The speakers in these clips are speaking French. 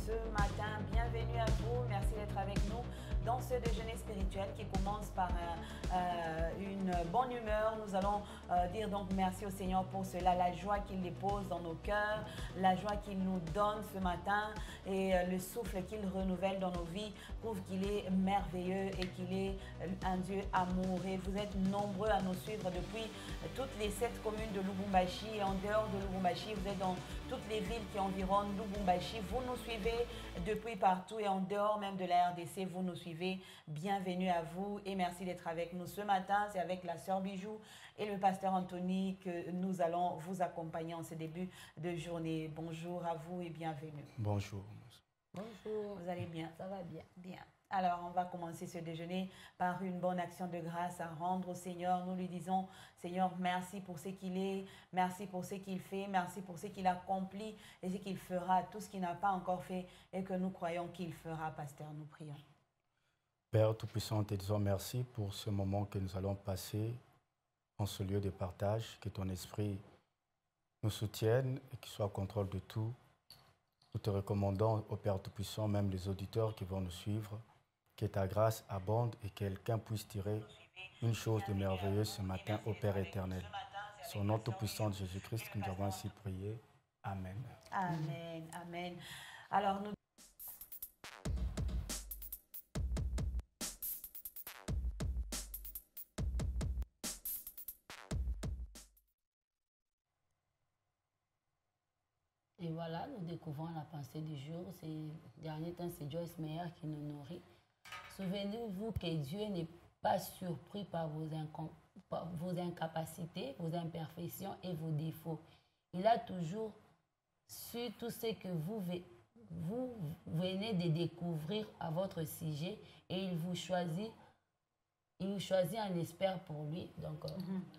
ce matin. Bienvenue à vous. Merci d'être avec nous dans ce déjeuner spirituel qui commence par une bonne humeur. Nous allons dire donc merci au Seigneur pour cela, la joie qu'il dépose dans nos cœurs, la joie qu'il nous donne ce matin et le souffle qu'il renouvelle dans nos vies prouve qu'il est merveilleux et qu'il est un Dieu amour. Et vous êtes nombreux à nous suivre depuis toutes les 7 communes de Lubumbashi et en dehors de Lubumbashi. Vous êtes dans toutes les villes qui environnent Lubumbashi. Vous nous suivez depuis partout et en dehors même de la RDC, vous nous suivez. Bienvenue à vous et merci d'être avec nous ce matin. C'est avec la sœur Bijou et le pasteur Anthony que nous allons vous accompagner en ce début de journée. Bonjour à vous et bienvenue. Bonjour. Bonjour. Vous allez bien? Ça va bien. Bien. Alors, on va commencer ce déjeuner par une bonne action de grâce à rendre au Seigneur. Nous lui disons, Seigneur, merci pour ce qu'il est, merci pour ce qu'il fait, merci pour ce qu'il accomplit et ce qu'il fera, tout ce qu'il n'a pas encore fait et que nous croyons qu'il fera. Pasteur, nous prions. Père Tout-Puissant, te disons merci pour ce moment que nous allons passer en ce lieu de partage, que ton esprit nous soutienne et qu'il soit au contrôle de tout. Nous te recommandons au Père Tout-Puissant, même les auditeurs qui vont nous suivre, que ta grâce abonde et que quelqu'un puisse tirer une chose de merveilleuse ce matin au Père éternel. Son nom tout-puissant de Jésus-Christ que nous avons ainsi prié. Amen. Amen. Amen. Alors, nous... Et voilà, nous découvrons la pensée du jour. Ces derniers temps, c'est Joyce Meyer qui nous nourrit. Souvenez-vous que Dieu n'est pas surpris par vos incapacités, vos imperfections et vos défauts. Il a toujours su tout ce que vous venez de découvrir à votre sujet et il vous choisit un expert pour lui. Donc,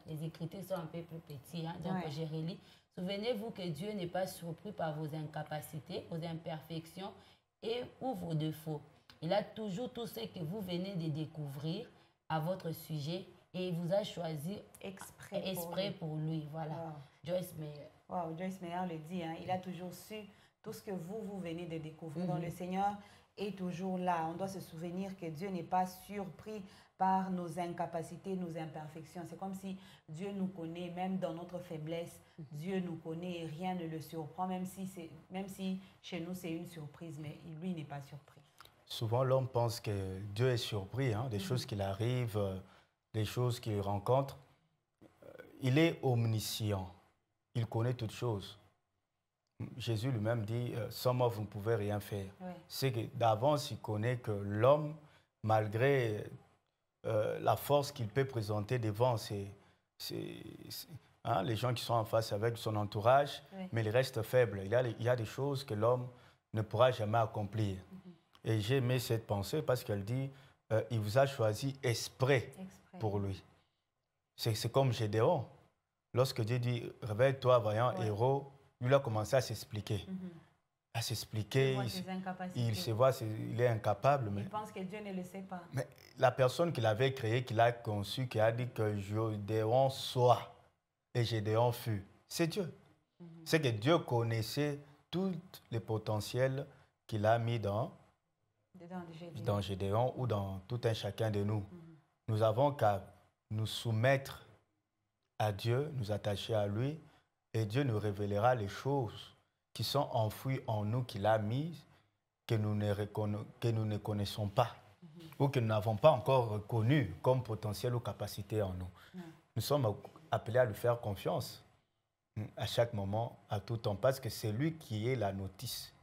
les écritures sont un peu plus petits. Hein? Donc, j'ai relis. Souvenez-vous que Dieu n'est pas surpris par vos incapacités, vos imperfections ou vos défauts. Il a toujours tout ce que vous venez de découvrir à votre sujet et il vous a choisi exprès pour lui. Voilà. Wow. Joyce Meyer. Wow, Joyce Meyer le dit. Hein? Il a toujours su tout ce que vous venez de découvrir. Donc, le Seigneur est toujours là. On doit se souvenir que Dieu n'est pas surpris par nos incapacités, nos imperfections. C'est comme si Dieu nous connaît, même dans notre faiblesse, Dieu nous connaît et rien ne le surprend, même si chez nous c'est une surprise, mais lui n'est pas surpris. Souvent l'homme pense que Dieu est surpris, hein, des choses qui arrivent, des choses qu'il rencontre. Il est omniscient, il connaît toutes choses. Jésus lui-même dit, sans moi vous ne pouvez rien faire. Oui. C'est que d'avance il connaît que l'homme, malgré la force qu'il peut présenter devant les gens qui sont en face avec son entourage, mais il reste faible. Il y a des choses que l'homme ne pourra jamais accomplir. Et j'ai aimé cette pensée parce qu'elle dit, il vous a choisi exprès pour lui. C'est comme Gédéon. Lorsque Dieu dit, réveille-toi, vaillant héros, lui a commencé à s'expliquer. À s'expliquer, il se voit, il est incapable. Il pense que Dieu ne le sait pas. Mais la personne qui l'avait créé, qui l'a conçu, qui a dit que Gédéon soit et Gédéon fut, c'est Dieu. C'est que Dieu connaissait tous les potentiels qu'il a mis dans Gédéon ou dans tout un chacun de nous. Nous avons qu'à nous soumettre à Dieu, nous attacher à lui, et Dieu nous révélera les choses qui sont enfouies en nous, qu'il a mises, que nous ne connaissons pas, ou que nous n'avons pas encore reconnues comme potentiel ou capacité en nous. Nous sommes appelés à lui faire confiance à chaque moment, à tout temps, parce que c'est lui qui est la notice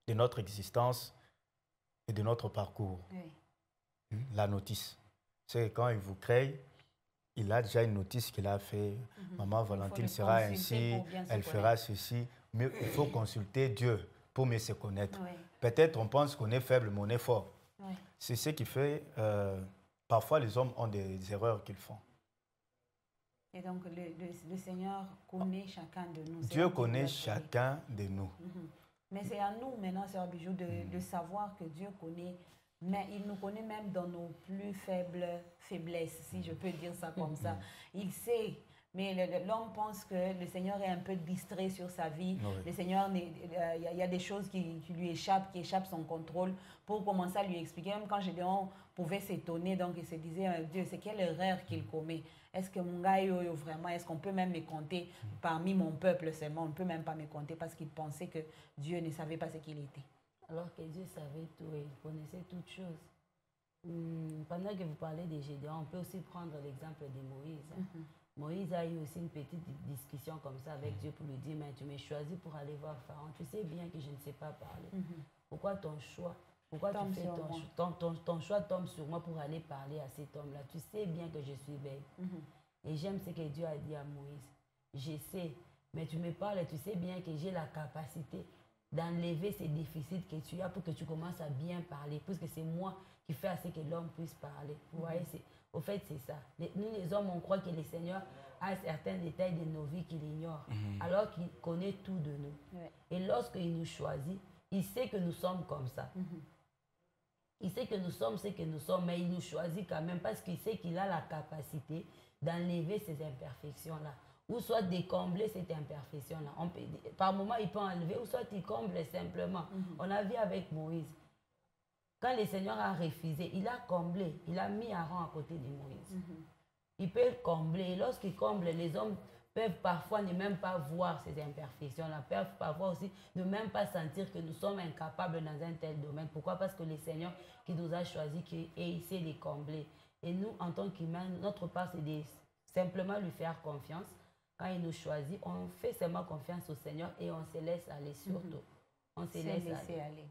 de notre existence et de notre parcours. La notice. C'est quand il vous crée, il a déjà une notice qu'il a fait. Maman Valentine sera ainsi, elle fera ceci. Mais il faut consulter Dieu pour mieux se connaître. Peut-être on pense qu'on est faible, mais on est fort. C'est ce qui fait, parfois les hommes ont des erreurs qu'ils font. Et donc le Seigneur connaît chacun de nous. Dieu connaît chacun de nous. Mais c'est à nous maintenant, Sœur Bijou, de savoir que Dieu connaît, mais il nous connaît même dans nos plus faibles faiblesses, si je peux dire ça comme ça. Il sait Mais l'homme pense que le Seigneur est un peu distrait sur sa vie. Oui. Le Seigneur, il y a des choses qui lui échappent, qui échappent son contrôle. Pour commencer à lui expliquer, même quand Gédéon pouvait s'étonner, donc il se disait, Dieu, c'est quelle erreur qu'il commet? Est-ce que mon gars, vraiment, est-ce qu'on peut même me compter parmi mon peuple seulement? On ne peut même pas me compter parce qu'il pensait que Dieu ne savait pas ce qu'il était. Alors que Dieu savait tout et il connaissait toutes choses. Pendant que vous parlez de Gédéon, on peut aussi prendre l'exemple de Moïse. Moïse a eu aussi une petite discussion comme ça avec Dieu pour lui dire, mais tu m'as choisi pour aller voir Pharaon. Tu sais bien que je ne sais pas parler. Pourquoi ton choix, pourquoi tu fais ton choix tombe sur moi pour aller parler à cet homme-là? Tu sais bien que je suis belle. Et j'aime ce que Dieu a dit à Moïse. Je sais, mais tu me parles et tu sais bien que j'ai la capacité d'enlever ces déficits que tu as pour que tu commences à bien parler, puisque c'est moi qui fais à ce que l'homme puisse parler. Vous voyez, au fait, c'est ça. Nous, les hommes, on croit que le Seigneur a certains détails de nos vies qu'il ignore, alors qu'il connaît tout de nous. Et lorsqu'il nous choisit, il sait que nous sommes comme ça. Il sait que nous sommes ce que nous sommes, mais il nous choisit quand même parce qu'il sait qu'il a la capacité d'enlever ces imperfections-là, ou soit de combler cette imperfection-là. Par moment, il peut enlever, ou soit il comble simplement. On a vu avec Moïse. Quand le Seigneur a refusé, il a comblé, il a mis Aaron à côté de Moïse. Il peut combler, et lorsqu'il comble, les hommes peuvent parfois ne même pas voir ces imperfections-là, peuvent parfois aussi ne même pas sentir que nous sommes incapables dans un tel domaine. Pourquoi? Parce que le Seigneur qui nous a choisis et il sait les combler. Et nous, en tant qu'humains, notre part, c'est de simplement lui faire confiance. Quand il nous choisit, on fait seulement confiance au Seigneur et on se laisse aller surtout. On se laisse aller.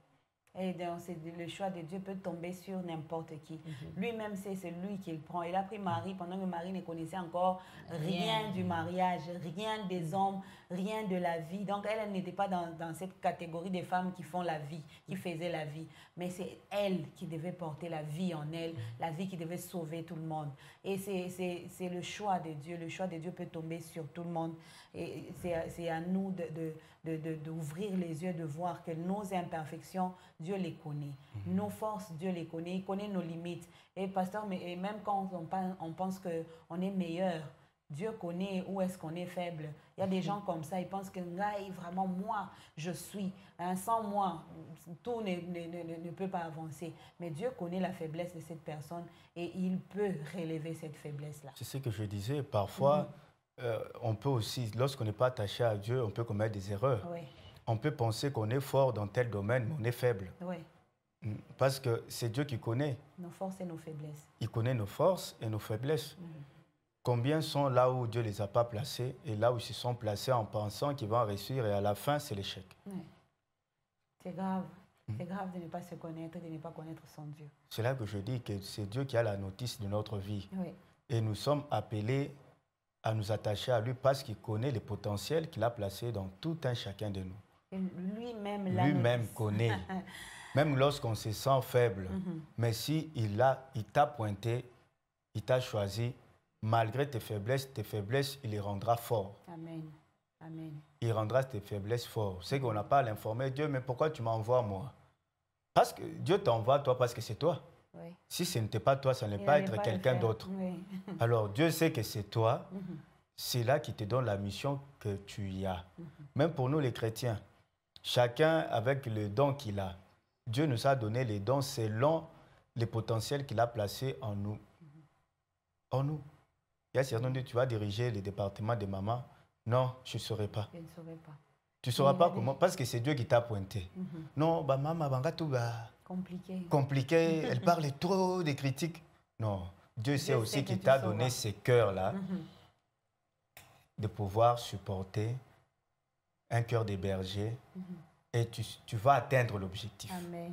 Et donc, le choix de Dieu peut tomber sur n'importe qui. Lui-même, c'est lui qui le prend. Il a pris Marie pendant que Marie ne connaissait encore rien du mariage, rien des hommes, rien de la vie. Donc, elle n'était pas dans cette catégorie des femmes qui font la vie, qui faisaient la vie. Mais c'est elle qui devait porter la vie en elle, la vie qui devait sauver tout le monde. Et c'est le choix de Dieu. Le choix de Dieu peut tomber sur tout le monde. Et c'est à nous d'ouvrir les yeux, de voir que nos imperfections, Dieu les connaît. Nos forces, Dieu les connaît. Il connaît nos limites. Et pasteur, et même quand on pense qu'on est meilleur, Dieu connaît où est-ce qu'on est faible. Il y a des gens comme ça, ils pensent que vraiment, moi, je suis. Sans moi, tout ne peut pas avancer. Mais Dieu connaît la faiblesse de cette personne et il peut relever cette faiblesse-là. C'est ce que je disais. Parfois, on peut aussi, lorsqu'on n'est pas attaché à Dieu, on peut commettre des erreurs. Oui. On peut penser qu'on est fort dans tel domaine, mais on est faible. Oui. Parce que c'est Dieu qui connaît. Nos forces et nos faiblesses. Il connaît nos forces et nos faiblesses. Combien sont là où Dieu ne les a pas placés et là où ils se sont placés en pensant qu'ils vont réussir et à la fin, c'est l'échec. Oui. C'est grave. C'est grave de ne pas se connaître, de ne pas connaître son Dieu. C'est là que je dis que c'est Dieu qui a la notice de notre vie. Oui. Et nous sommes appelés à nous attacher à lui parce qu'il connaît les potentiels qu'il a placés dans tout un chacun de nous. Et lui-même connaît. Même lorsqu'on se sent faible. Mais si il t'a pointé, il t'a choisi, malgré tes faiblesses, il les rendra forts. Amen. Amen. Il rendra tes faiblesses forts. C'est qu'on n'a pas à l'informer. Dieu, mais pourquoi tu m'envoies moi? Parce que Dieu t'envoie toi parce que c'est toi. Oui. Si ce n'était pas toi, ça n'est pas être quelqu'un d'autre. Oui. Alors Dieu sait que c'est toi. C'est là qui te donne la mission que tu y as. Même pour nous les chrétiens, chacun avec le don qu'il a. Dieu nous a donné les dons selon les potentiels qu'il a placés en nous. En nous. Il y a certains qui tu vas diriger le département des mamans. Non, je ne saurais pas. Je ne saurais pas. Tu ne sauras pas comment, parce que c'est Dieu qui t'a pointé. Non, bah, maman, tout compliqué. Elle parle trop des critiques. Non, Dieu sait aussi qu'il t'a donné ces cœurs-là de pouvoir supporter un cœur de berger et tu vas atteindre l'objectif. Amen.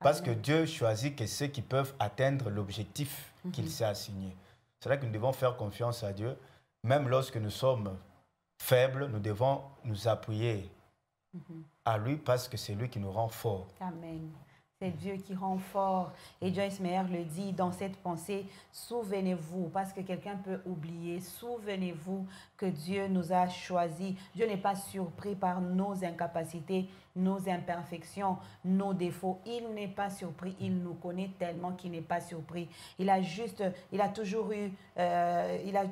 Parce que Dieu choisit que ceux qui peuvent atteindre l'objectif qu'il s'est assigné. C'est là que nous devons faire confiance à Dieu. Même lorsque nous sommes faibles, nous devons nous appuyer à lui parce que c'est lui qui nous rend forts. Amen. C'est Dieu qui rend fort. Et Joyce Meyer le dit dans cette pensée, souvenez-vous, parce que quelqu'un peut oublier, souvenez-vous que Dieu nous a choisis. Dieu n'est pas surpris par nos incapacités, nos imperfections, nos défauts. Il n'est pas surpris, il nous connaît tellement qu'il n'est pas surpris. Il a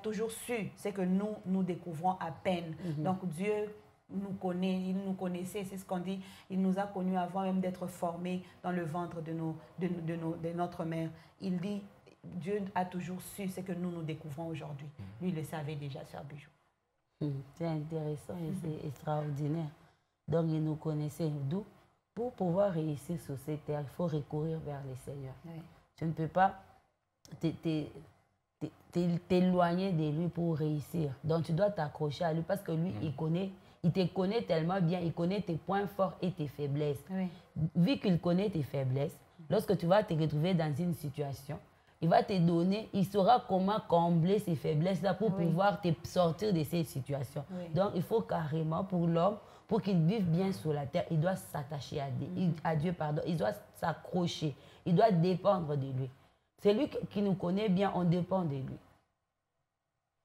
toujours su, c'est que nous découvrons à peine. Donc Dieu nous connaît, il nous connaissait, c'est ce qu'on dit, il nous a connus avant même d'être formés dans le ventre de notre mère. Il dit, Dieu a toujours su ce que nous découvrons aujourd'hui. Lui, il le savait déjà, Sœur Bijou. C'est intéressant et c'est extraordinaire. Donc, il nous connaissait. D'où, pour pouvoir réussir sur cette terre, il faut recourir vers le Seigneur. Oui. Tu ne peux pas t'éloigner de lui pour réussir. Donc, tu dois t'accrocher à lui parce que lui, il te connaît tellement bien, il connaît tes points forts et tes faiblesses. Oui. Vu qu'il connaît tes faiblesses, lorsque tu vas te retrouver dans une situation, il va te donner, il saura comment combler ces faiblesses-là pour pouvoir te sortir de ces situations. Oui. Donc, il faut carrément pour l'homme, pour qu'il vive bien sur la terre, il doit s'attacher à Dieu, il doit s'accrocher, il doit dépendre de lui. C'est lui qui nous connaît bien, on dépend de lui.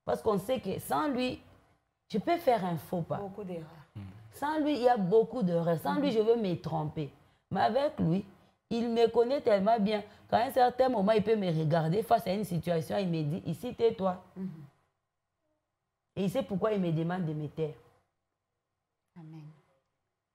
Parce qu'on sait que sans lui, je peux faire un faux pas. Beaucoup d'erreurs. Sans lui, il y a beaucoup d'erreurs. Sans lui, je veux me tromper. Mais avec lui, il me connaît tellement bien qu'à un certain moment, il peut me regarder face à une situation, il me dit, ici, tais-toi. Et il sait pourquoi il me demande de me taire. Amen.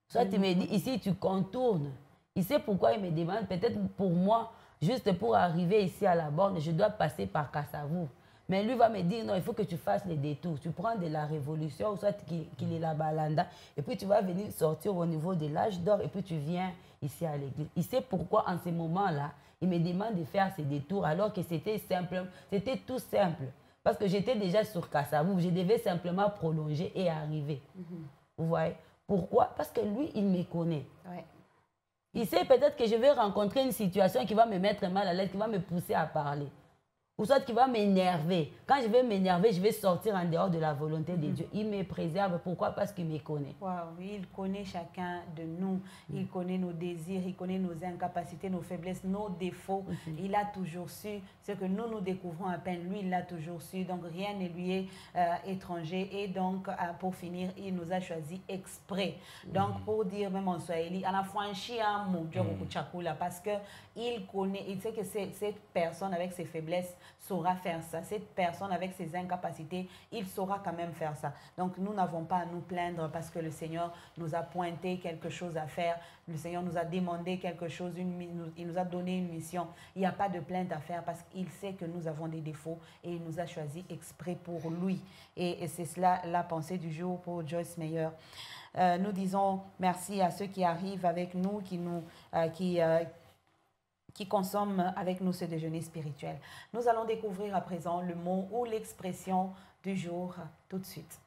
Soit il me dit, ici, tu contournes. Il sait pourquoi il me demande, peut-être pour moi, juste pour arriver ici à la borne, je dois passer par Kassavou. Mais lui va me dire, non, il faut que tu fasses les détours. Tu prends de la Révolution, soit qu'il est la Balanda, et puis tu vas venir sortir au niveau de l'âge d'or, et puis tu viens ici à l'église. Il sait pourquoi, en ce moment-là, il me demande de faire ces détours, alors que c'était simple, c'était tout simple. Parce que j'étais déjà sur Kassavou, je devais simplement prolonger et arriver. Vous voyez? Pourquoi? Parce que lui, il me connaît. Ouais. Il sait peut-être que je vais rencontrer une situation qui va me mettre mal à l'aise, qui va me pousser à parler. Ou soit qui va m'énerver. Quand je vais m'énerver, je vais sortir en dehors de la volonté de Dieu. Il me préserve. Pourquoi? Parce qu'il me connaît. Wow, il connaît chacun de nous. Il connaît nos désirs, il connaît nos incapacités, nos faiblesses, nos défauts. Il a toujours su ce que nous découvrons à peine. Lui, il l'a toujours su. Donc, rien ne lui est étranger. Et donc, pour finir, il nous a choisi exprès. Donc, pour dire même en Swahili, à la fois un chien, parce qu'il connaît, il sait que cette personne avec ses faiblesses saura faire ça. Cette personne avec ses incapacités, il saura quand même faire ça. Donc, nous n'avons pas à nous plaindre parce que le Seigneur nous a pointé quelque chose à faire. Le Seigneur nous a demandé quelque chose, il nous a donné une mission. Il n'y a pas de plainte à faire parce qu'il sait que nous avons des défauts et il nous a choisi exprès pour lui. Et c'est cela la pensée du jour pour Joyce Meyer. Nous disons merci à ceux qui arrivent avec nous, qui consomment avec nous ce déjeuner spirituel. Nous allons découvrir à présent le mot ou l'expression du jour tout de suite.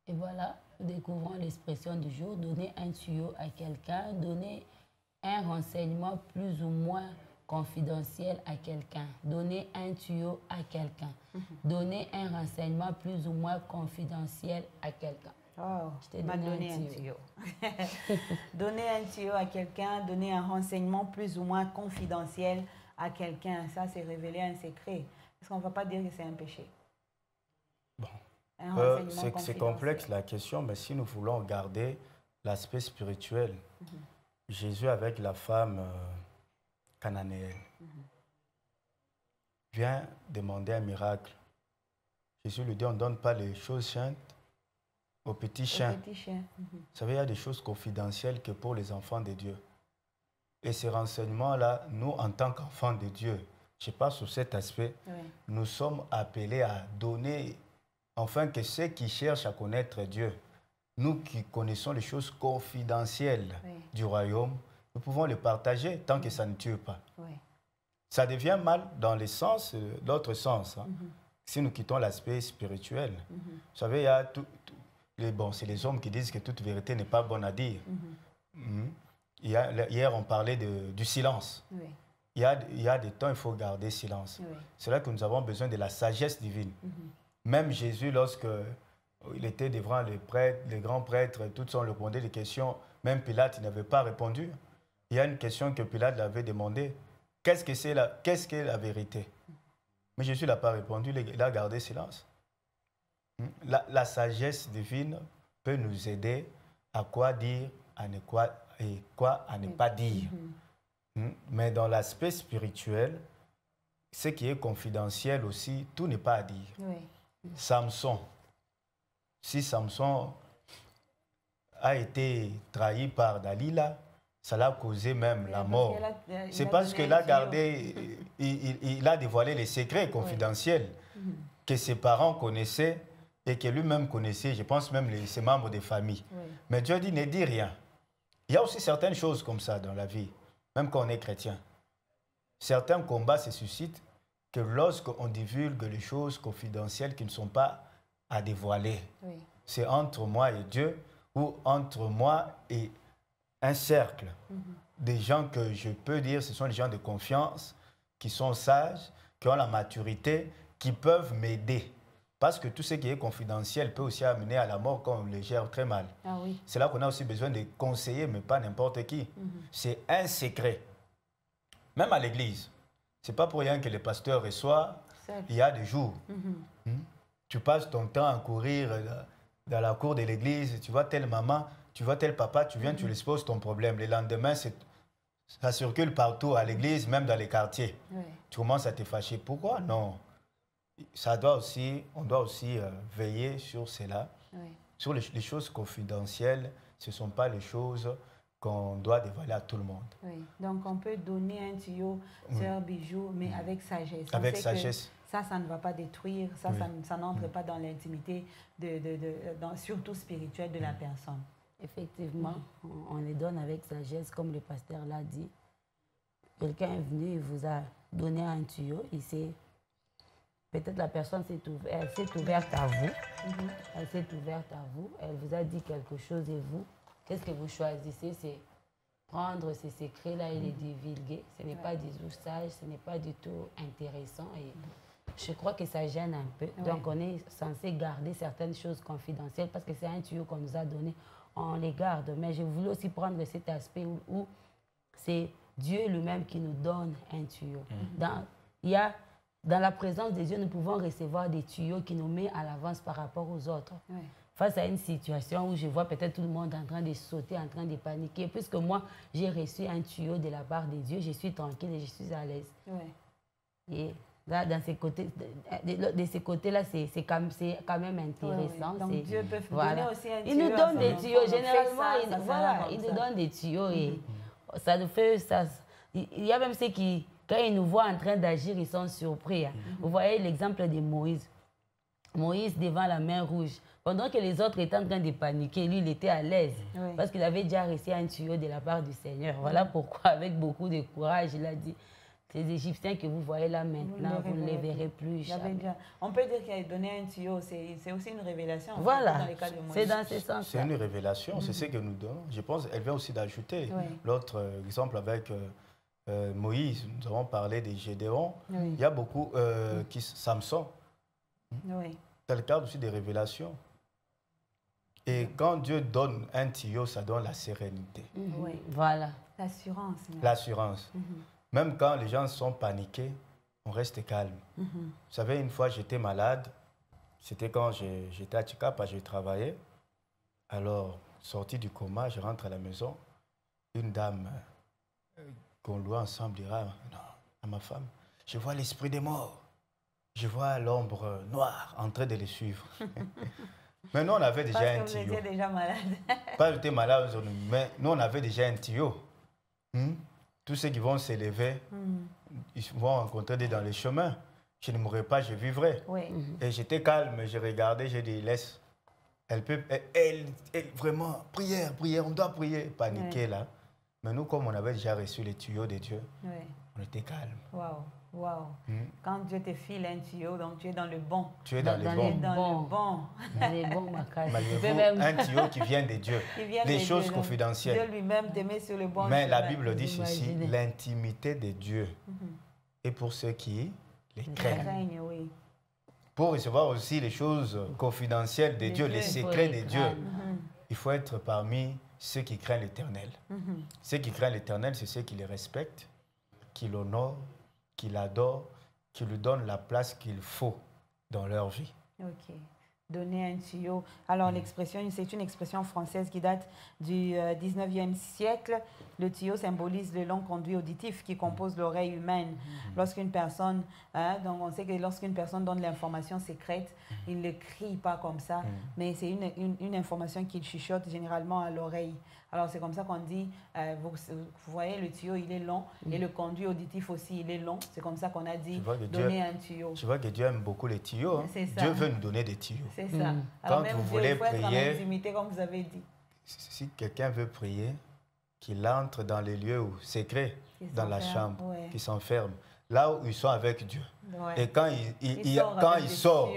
Et voilà, nous découvrons l'expression du jour, donner un tuyau à quelqu'un, donner un renseignement plus ou moins confidentiel à quelqu'un, donner un tuyau à quelqu'un, donner un renseignement plus ou moins confidentiel à quelqu'un. Oh, je t'ai donné un tuyau. Donner un tuyau à quelqu'un, donner un renseignement plus ou moins confidentiel à quelqu'un, ça c'est révéler un secret. Est-ce qu'on ne va pas dire que c'est un péché? Bon. C'est complexe la question, mais si nous voulons garder l'aspect spirituel, Jésus avec la femme cananéenne vient demander un miracle. Jésus lui dit, on ne donne pas les choses saintes aux petits chiens. Vous savez, il y a des choses confidentielles que pour les enfants de Dieu. Et ces renseignements-là, nous, en tant qu'enfants de Dieu, je ne sais pas sur cet aspect, nous sommes appelés à donner, enfin que ceux qui cherchent à connaître Dieu, nous qui connaissons les choses confidentielles du royaume, nous pouvons les partager tant que ça ne tue pas. Ça devient mal dans le sens, l'autre sens. Hein. Si nous quittons l'aspect spirituel, vous savez, il y a c'est les hommes qui disent que toute vérité n'est pas bonne à dire. Hier, on parlait du silence. il y a des temps, il faut garder silence. Oui. C'est là que nous avons besoin de la sagesse divine. Même Jésus, lorsque il était devant les prêtres, les grands prêtres, tous ont demandé des questions, même Pilate n'avait pas répondu. Il y a une question que Pilate avait demandé. Qu'est-ce qu'est la vérité? Mais Jésus n'a pas répondu, il a gardé silence. La sagesse divine peut nous aider à quoi dire et quoi à ne pas dire. Mais dans l'aspect spirituel, ce qui est confidentiel aussi, tout n'est pas à dire. Oui. Samson, si Samson a été trahi par Dalila, ça l'a causé même la mort. C'est parce qu'il a gardé, il a dévoilé les secrets confidentiels que ses parents connaissaient et que lui-même connaissait, je pense même ses membres de famille. Oui. Mais Dieu dit, ne dis rien. Il y a aussi certaines choses comme ça dans la vie, même quand on est chrétien. Certains combats se suscitent que lorsqu'on divulgue les choses confidentielles qui ne sont pas à dévoiler. Oui. C'est entre moi et Dieu ou entre moi et un cercle. Des gens que je peux dire, ce sont des gens de confiance, qui sont sages, qui ont la maturité, qui peuvent m'aider. Parce que tout ce qui est confidentiel peut aussi amener à la mort quand on le gère très mal. Ah oui. C'est là qu'on a aussi besoin de conseiller, mais pas n'importe qui. C'est un secret. Même à l'église. Ce n'est pas pour rien que le pasteur reçoit. Il y a des jours. Tu passes ton temps à courir dans la cour de l'église, tu vois telle maman, tu vois tel papa, tu viens, tu lui exposes ton problème. Le lendemain, ça circule partout à l'église, même dans les quartiers. Oui. Tu commences à te fâcher. Pourquoi? Non. On doit aussi veiller sur cela. Oui. Sur les choses confidentielles, ce ne sont pas les choses qu'on doit dévoiler à tout le monde. Oui. Donc, on peut donner un tuyau, sœur Bijou, mais avec sagesse. Avec sagesse. Ça ne va pas détruire, ça n'entre pas dans l'intimité, surtout spirituelle de la personne. Effectivement, on les donne avec sagesse, comme le pasteur l'a dit. Quelqu'un est venu, il vous a donné un tuyau, peut-être la personne s'est ouverte à vous. Elle s'est ouverte à vous, elle vous a dit quelque chose et vous, qu'est-ce que vous choisissez? C'est prendre ces secrets-là et les divulguer. Ce n'est pas du tout sage, ce n'est pas du tout intéressant. Et je crois que ça gêne un peu. Oui. Donc, on est censé garder certaines choses confidentielles parce que c'est un tuyau qu'on nous a donné. On les garde. Mais je voulais aussi prendre cet aspect où c'est Dieu lui-même qui nous donne un tuyau. Dans la présence de Dieu, nous pouvons recevoir des tuyaux qui nous mettent à l'avance par rapport aux autres. Oui. Face à une situation où je vois peut-être tout le monde en train de sauter, en train de paniquer, puisque moi, j'ai reçu un tuyau de la part de Dieu, je suis tranquille et je suis à l'aise. Oui. Et là, de ces côtés-là, c'est quand même intéressant. Oui. Donc Dieu peut nous donner aussi un tuyau. Il nous donne des tuyaux. Généralement, il nous donne des tuyaux et ça nous fait... Il y a même ceux qui, quand ils nous voient en train d'agir, ils sont surpris. Vous voyez l'exemple de Moïse. Moïse devant la mer Rouge. Pendant que les autres étaient en train de paniquer, lui, il était à l'aise. Oui. Parce qu'il avait déjà reçu un tuyau de la part du Seigneur. Voilà pourquoi, avec beaucoup de courage, il a dit... Ces Égyptiens que vous voyez là maintenant, vous ne les verrez plus jamais. On peut dire qu'il a donné un tuyau, c'est aussi une révélation. Voilà, c'est dans ce sens. C'est une révélation, c'est ce que nous donnons. Je pense qu'elle vient aussi d'ajouter l'autre exemple avec Moïse. Nous avons parlé de Gédéon. Il y a beaucoup Samson. C'est le cadre aussi des révélations. Et quand Dieu donne un tuyau, ça donne la sérénité. Voilà. L'assurance. L'assurance. Même quand les gens sont paniqués, on reste calme. Vous savez, une fois, j'étais malade. C'était quand j'étais à Tchikapa, j'ai travaillé. Alors, sorti du coma, je rentre à la maison. Une dame qu'on loue ensemble dira à ma femme, je vois l'esprit des morts. Je vois l'ombre noire en train de les suivre. Mais nous, on avait déjà un tuyau. Vous étiez déjà malade. Pas j'étais malade, mais nous, on avait déjà un tuyau. Tous ceux qui vont s'élever, ils vont rencontrer dans les chemins. Je ne mourrai pas, je vivrai. Oui. Et j'étais calme, je regardais, j'ai dit, laisse. Elle vraiment, prière, on doit prier, paniquer là. Mais nous, comme on avait déjà reçu les tuyaux de Dieu, on était calme. Waouh, waouh. Quand Dieu te file un tuyau, donc tu es dans le bon. Tu es dans le Dans bon. les Dans le bon. Les bons macaques. Imaginez-vous un tuyau qui vient de Dieu. Qui vient Les de choses Dieu, donc confidentielles. Dieu lui-même te met sur le bon Mais la chemin. Bible dit ceci, Imaginez. l'intimité de Dieu est pour ceux qui les craignent. Craigne, oui. Pour recevoir aussi les choses confidentielles de Dieu, Dieu, les il faut secrets les de Dieu, craindre. il faut être parmi ceux qui craignent l'Éternel. Ceux qui craignent l'Éternel, c'est ceux qui les respectent, qui l'honorent, qui l'adorent, qui lui donnent la place qu'il faut dans leur vie. Ok. Donner un tuyau. Alors, l'expression, c'est une expression française qui date du 19e siècle. Le tuyau symbolise le long conduit auditif qui compose l'oreille humaine. Lorsqu'une personne, donc on sait que lorsqu'une personne donne l'information secrète, il ne crie pas comme ça, mais c'est une information qu'il chuchote généralement à l'oreille. Alors, c'est comme ça qu'on dit, vous voyez, le tuyau, il est long, et le conduit auditif aussi, il est long. C'est comme ça qu'on a dit, donner un tuyau. Tu vois que Dieu aime beaucoup les tuyaux. Hein? C'est ça. Dieu veut nous donner des tuyaux. C'est ça. Quand Alors, même vous Dieu, voulez il faut être en prier, intimité, comme vous avez dit. Si quelqu'un veut prier, qu'il entre dans les lieux secrets, dans la chambre, ouais. qu'il s'enferme, là où ils sont avec Dieu. Ouais. Et quand il sort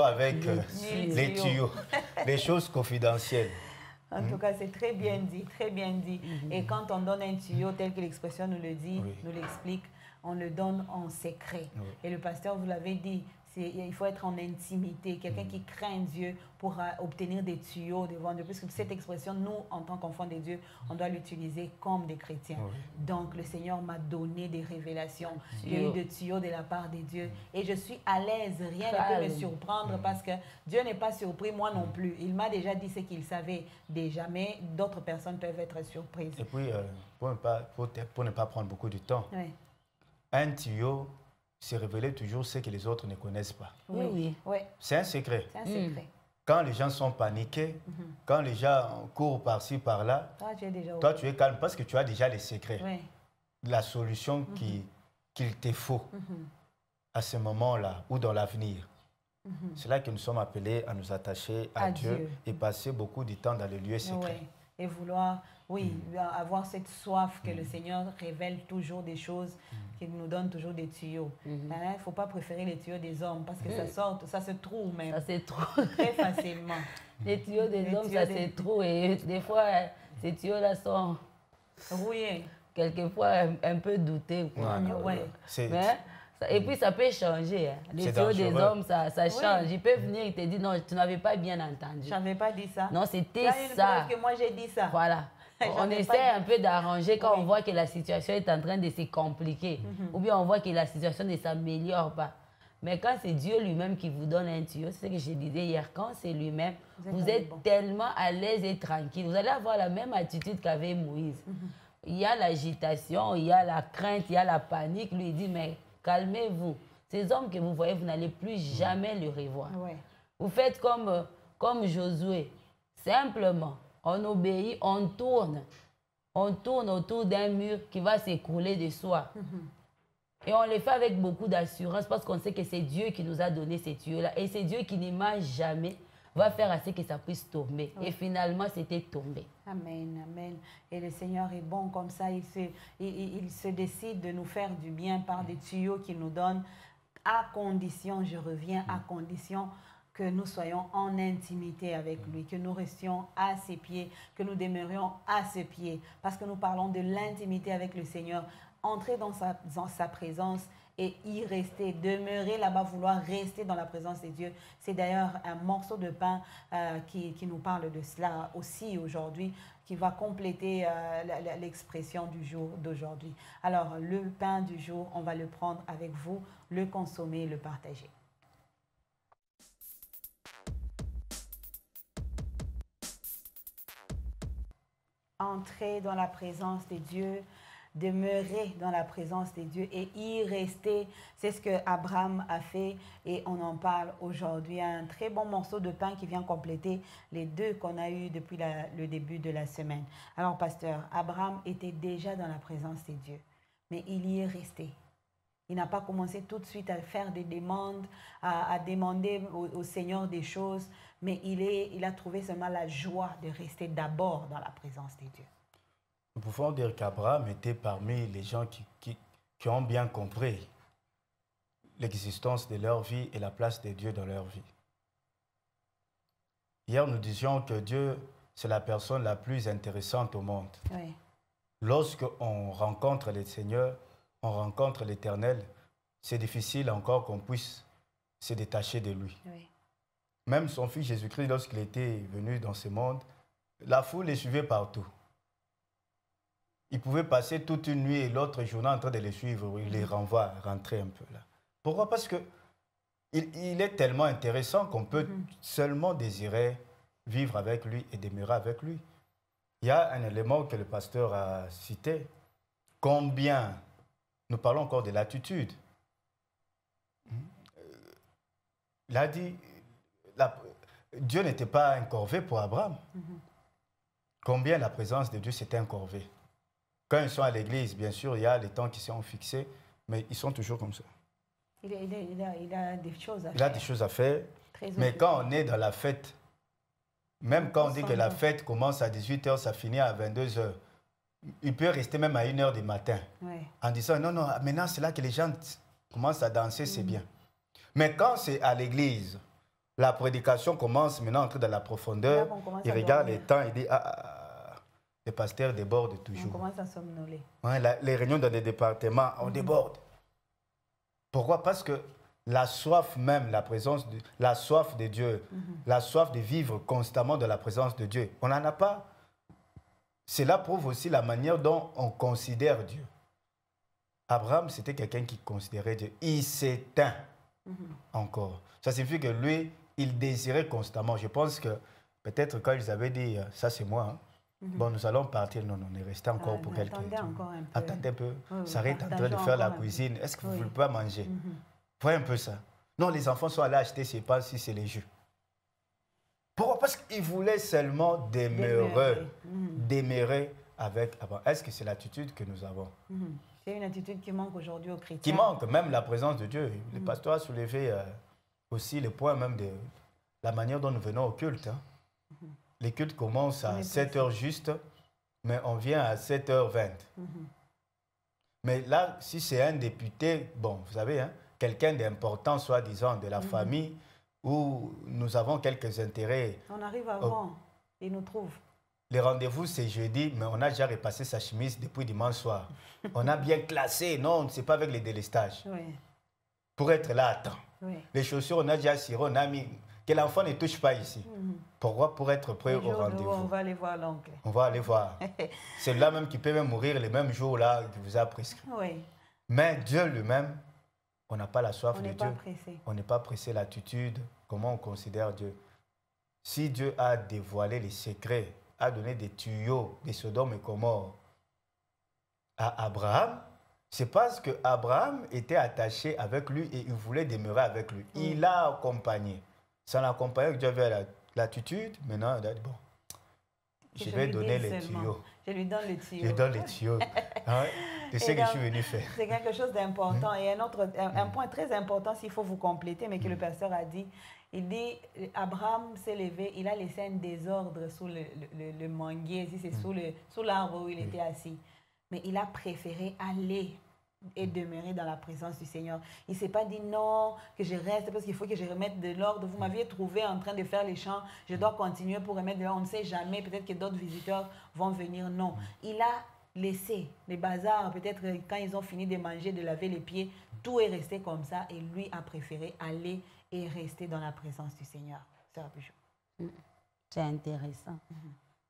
avec les tuyaux, les choses confidentielles. En tout cas, c'est très bien dit, très bien dit. Et quand on donne un tuyau, tel que l'expression nous le dit, nous l'explique, on le donne en secret. Et le pasteur, vous l'avez dit, il faut être en intimité, quelqu'un qui craint Dieu pour obtenir des tuyaux devant Dieu. Puisque cette expression, nous, en tant qu'enfants de Dieu, on doit l'utiliser comme des chrétiens. Donc, le Seigneur m'a donné des révélations. J'ai eu des tuyaux de la part de Dieu. Et je suis à l'aise. Rien ne peut me surprendre parce que Dieu n'est pas surpris, moi non plus. Il m'a déjà dit ce qu'il savait déjà, mais d'autres personnes peuvent être surprises. Et puis, pour ne pas prendre beaucoup de temps, un tuyau, c'est révéler toujours ce que les autres ne connaissent pas. Oui. C'est un secret. C'est un secret. Quand les gens sont paniqués, quand les gens courent par-ci, par-là, toi, tu es calme parce que tu as déjà les secrets. La solution qu'il te faut à ce moment-là ou dans l'avenir. C'est là que nous sommes appelés à nous attacher à Dieu et passer beaucoup de temps dans les lieux secrets. Et vouloir, avoir cette soif que le Seigneur révèle toujours des choses, qu'il nous donne toujours des tuyaux. Il ne faut pas préférer les tuyaux des hommes parce que ça se trouve même. Ça se trouve. Très facilement. Les tuyaux des hommes, ça se trouve. Et des fois, ces tuyaux-là sont rouillés. Quelquefois un peu doutés. Et puis, ça peut changer. Hein. Les tuyaux des hommes, ça change. Ils peuvent venir et te dire, non, tu n'avais pas bien entendu. Je n'avais pas dit ça. Non, c'était ça. Que moi, j'ai dit ça. Voilà. On essaie un peu d'arranger quand on voit que la situation est en train de se compliquer. Ou bien on voit que la situation ne s'améliore pas. Mais quand c'est Dieu lui-même qui vous donne un tuyau, c'est ce que je disais hier, quand c'est lui-même, vous êtes tellement à l'aise et tranquille. Vous allez avoir la même attitude qu'avait Moïse. Il y a l'agitation, il y a la crainte, il y a la panique. Lui, il dit, mais calmez-vous. Ces hommes que vous voyez, vous n'allez plus jamais les revoir. Vous faites comme Josué. Simplement, on obéit, on tourne autour d'un mur qui va s'écrouler de soi. Et on le fait avec beaucoup d'assurance parce qu'on sait que c'est Dieu qui nous a donné ces tuyaux-là. Et c'est Dieu qui n'aimant jamais va faire assez que ça puisse tomber. Et finalement, c'était tombé. Amen, amen. Et le Seigneur est bon comme ça. Il se décide de nous faire du bien par des tuyaux qu'il nous donne, à condition, je reviens, à condition que nous soyons en intimité avec lui, que nous restions à ses pieds, que nous demeurions à ses pieds. Parce que nous parlons de l'intimité avec le Seigneur. Entrer dans sa présence et y rester, demeurer là-bas, vouloir rester dans la présence de Dieu. C'est d'ailleurs un morceau de pain qui nous parle de cela aussi aujourd'hui, qui va compléter l'expression du jour d'aujourd'hui. Alors, le pain du jour, on va le prendre avec vous, le consommer, le partager. Entrer dans la présence de Dieu, demeurer dans la présence de Dieu et y rester. C'est ce que Abraham a fait et on en parle aujourd'hui. Un très bon morceau de pain qui vient compléter les deux qu'on a eus depuis le début de la semaine. Alors, pasteur, Abraham était déjà dans la présence de Dieu, mais il y est resté. Il n'a pas commencé tout de suite à faire des demandes, à demander au Seigneur des choses, mais il a trouvé seulement la joie de rester d'abord dans la présence de Dieu. Nous pouvons dire qu'Abraham était parmi les gens qui ont bien compris l'existence de leur vie et la place de Dieu dans leur vie. Hier, nous disions que Dieu, c'est la personne la plus intéressante au monde. Oui. Lorsqu'on rencontre le Seigneur, on rencontre l'Éternel, c'est difficile encore qu'on puisse se détacher de lui. Oui. Même son fils Jésus-Christ, lorsqu'il était venu dans ce monde, la foule les suivait partout. Il pouvait passer toute une nuit et l'autre journée en train de les suivre. Il les renvoie, rentrer un peu là. Pourquoi? Parce que il est tellement intéressant qu'on peut seulement désirer vivre avec lui et demeurer avec lui. Il y a un élément que le pasteur a cité. Combien, nous parlons encore de l'attitude. Il a dit, Dieu n'était pas un corvée pour Abraham. Combien la présence de Dieu c'était un corvée. Quand ils sont à l'église, bien sûr, il y a les temps qui sont fixés, mais ils sont toujours comme ça. Il a des choses à faire. Il a des choses à faire. Très Mais occupé. quand on est dans la fête, même quand on dit que la fête commence à 18h, ça finit à 22h, il peut rester même à 1h du matin Oui. en disant non, non, maintenant c'est là que les gens commencent à danser, c'est bien. Mais quand c'est à l'église, la prédication commence maintenant à entrer dans la profondeur, Là, on commence il à regarde dormir. les temps, il dit le pasteur déborde On toujours. commence à somnoler. Ouais, les réunions dans les départements, on déborde. Pourquoi? Parce que la soif même, la soif de Dieu, la soif de vivre constamment dans la présence de Dieu, on n'en a pas. Cela prouve aussi la manière dont on considère Dieu. Abraham, c'était quelqu'un qui considérait Dieu. Il s'éteint encore. Ça signifie que lui, il désirait constamment. Je pense que peut-être quand ils avaient dit, ça c'est moi, hein, bon, nous allons partir. Non, non, on est resté encore pour quelques attendez jours. encore un peu. Attendez un peu. Oui, S'arrête en train de partageons faire la encore un peu. cuisine. Est-ce que vous ne Oui. voulez pas manger? Voyez un peu ça. Non, les enfants sont allés acheter, je ne sais pas si c'est les jus. Pourquoi? Parce qu'ils voulaient seulement demeurer avec Abraham. Est-ce que c'est l'attitude que nous avons? C'est une attitude qui manque aujourd'hui aux chrétiens. Qui manque, même la présence de Dieu. Le pasteur a soulevé aussi le point même de la manière dont nous venons au culte. Hein. Les cultes commencent à 7h juste, mais on vient à 7h20. Mais là, si c'est un député, bon, vous savez, hein, quelqu'un d'important, soi-disant, de la famille, où nous avons quelques intérêts. On arrive avant, ils nous trouvent. Les rendez-vous, c'est jeudi, mais on a déjà repassé sa chemise depuis dimanche soir. On a bien classé, non, c'est pas avec les délestages. Oui. Pour être là à temps. Oui. Les chaussures, on a déjà ciré, on a mis. Que l'enfant ne touche pas ici. Pourquoi? Pour être prêt Le au jour où rendez-vous. on va aller voir l'oncle. On va aller voir. C'est là même qui peut même mourir le même jour là qu'il vous a prescrit. Oui. Mais Dieu lui-même, on n'a pas la soif On de n'est Dieu. pas pressé. On n'est pas pressé, l'attitude, comment on considère Dieu. Si Dieu a dévoilé les secrets, a donné des tuyaux des Sodome et Gomorrhe à Abraham, c'est parce que Abraham était attaché avec lui et il voulait demeurer avec lui. Il l'a accompagné. Sans l'accompagner, Dieu avait l'attitude. Maintenant, il a dit, bon, je vais donner les tuyaux. Je lui donne les tuyaux. Je donne les tuyaux. Hein? C'est ce que je suis venu faire. C'est quelque chose d'important. Et un point très important, s'il faut vous compléter, mais que le pasteur a dit, il dit, Abraham s'est levé, il a laissé un désordre sous le manguier, si c'est sous l'arbre où il était assis. Mais il a préféré aller et demeurer dans la présence du Seigneur. Il ne s'est pas dit non, que je reste parce qu'il faut que je remette de l'ordre. Vous m'aviez trouvé en train de faire les chants, je dois continuer pour remettre de l'ordre. On ne sait jamais, peut-être que d'autres visiteurs vont venir. Non, il a laissé les bazars, peut-être quand ils ont fini de manger, de laver les pieds, tout est resté comme ça et lui a préféré aller et rester dans la présence du Seigneur. C'est intéressant.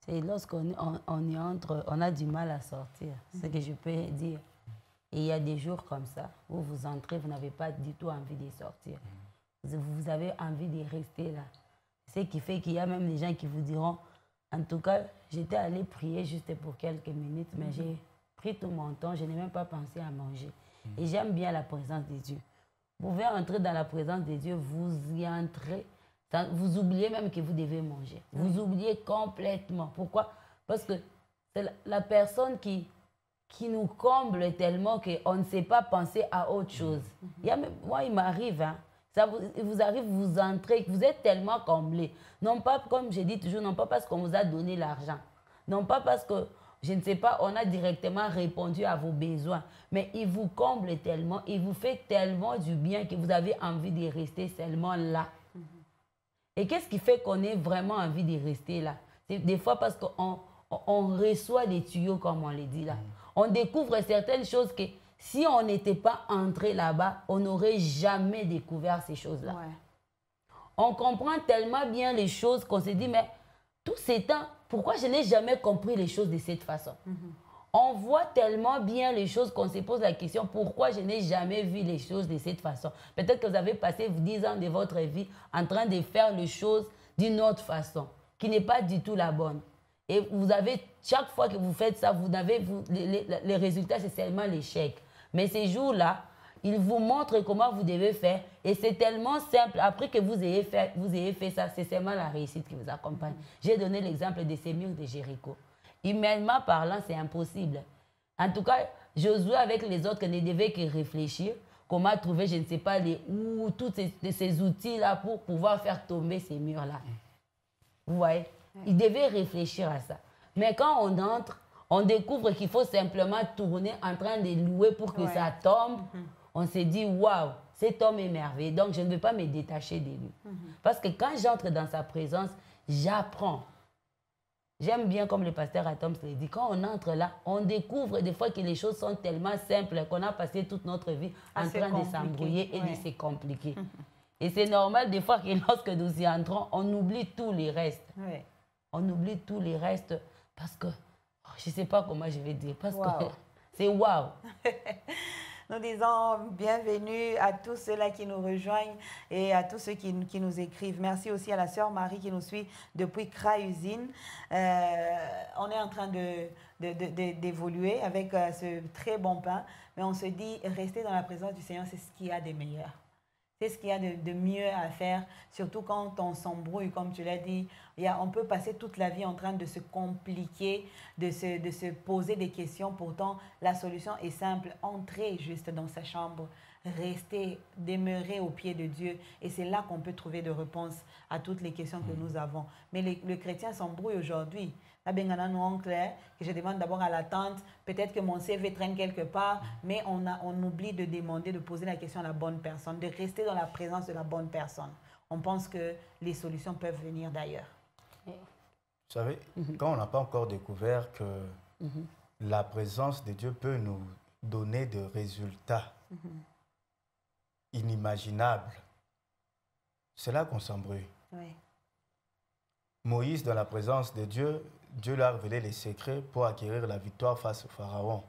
C'est lorsqu'on on y entre, on a du mal à sortir, ce que je peux dire. Et il y a des jours comme ça où vous entrez, vous n'avez pas du tout envie de sortir. Vous avez envie de rester là. Ce qui fait qu'il y a même des gens qui vous diront, en tout cas, j'étais allé prier juste pour quelques minutes, mais j'ai pris tout mon temps, je n'ai même pas pensé à manger. Et j'aime bien la présence de Dieu. Vous pouvez entrer dans la présence de Dieu, vous y entrez, vous oubliez même que vous devez manger. Vous oubliez complètement. Pourquoi? Parce que c'est la personne qui nous comble tellement qu'on ne sait pas penser à autre chose. Moi, il m'arrive, hein, vous arrive, vous entrez, vous êtes tellement comblé. Non pas, comme je dis toujours, non pas parce qu'on vous a donné l'argent. Non pas parce je ne sais pas, on a directement répondu à vos besoins. Mais il vous comble tellement, il vous fait tellement du bien que vous avez envie de rester seulement là. Et qu'est-ce qui fait qu'on ait vraiment envie de rester là? C'est des fois parce qu'on reçoit des tuyaux, comme on les dit là. On découvre certaines choses que si on n'était pas entré là-bas, on n'aurait jamais découvert ces choses-là. Ouais. On comprend tellement bien les choses qu'on se dit, mais tous ces temps, pourquoi je n'ai jamais compris les choses de cette façon? On voit tellement bien les choses qu'on se pose la question, pourquoi je n'ai jamais vu les choses de cette façon? Peut-être que vous avez passé 10 ans de votre vie en train de faire les choses d'une autre façon, qui n'est pas du tout la bonne. Et vous avez, chaque fois que vous faites ça, vous avez, les résultats, c'est seulement l'échec. Mais ces jours-là, ils vous montrent comment vous devez faire. Et c'est tellement simple. Après que vous ayez fait ça, c'est seulement la réussite qui vous accompagne. J'ai donné l'exemple de ces murs de Jéricho. Humainement parlant, c'est impossible. En tout cas, Josué avec les autres ne devait que réfléchir. Comment trouver, je ne sais pas, tous ces outils-là pour pouvoir faire tomber ces murs-là. Vous voyez? Il devait réfléchir à ça. Mais quand on entre, on découvre qu'il faut simplement tourner en train de louer pour que ça tombe. On se dit, waouh, cet homme est merveilleux. Donc, je ne veux pas me détacher de lui. Parce que quand j'entre dans sa présence, j'apprends. J'aime bien, comme le pasteur Atoms l'a dit, quand on entre là, on découvre des fois que les choses sont tellement simples qu'on a passé toute notre vie en train de s'embrouiller et de se compliquer. Et c'est normal des fois que lorsque nous y entrons, on oublie tous les restes. On oublie tous les restes parce que, je ne sais pas comment je vais dire, parce que c'est waouh. Nous disons bienvenue à tous ceux-là qui nous rejoignent et à tous ceux qui nous écrivent. Merci aussi à la sœur Marie qui nous suit depuis Cra-Usine. On est en train d'évoluer avec ce très bon pain, mais on se dit, rester dans la présence du Seigneur, c'est ce qu'il y a de meilleur. C'est ce qu'il y a de mieux à faire, surtout quand on s'embrouille, comme tu l'as dit. On peut passer toute la vie en train de se compliquer, de se poser des questions. Pourtant, la solution est simple. Entrer juste dans sa chambre, rester, demeurer au pied de Dieu. Et c'est là qu'on peut trouver des réponses à toutes les questions que nous avons. Mais le chrétien s'embrouille aujourd'hui. Là, que je demande d'abord à la tante, peut-être que mon CV traîne quelque part, mais on oublie de demander, de poser la question à la bonne personne, de rester dans la présence de la bonne personne. On pense que les solutions peuvent venir d'ailleurs. Vous savez, quand on n'a pas encore découvert que la présence de Dieu peut nous donner des résultats inimaginables, c'est là qu'on s'embrouille. Oui. Moïse, dans la présence de Dieu, Dieu lui a révélé les secrets pour acquérir la victoire face au Pharaon.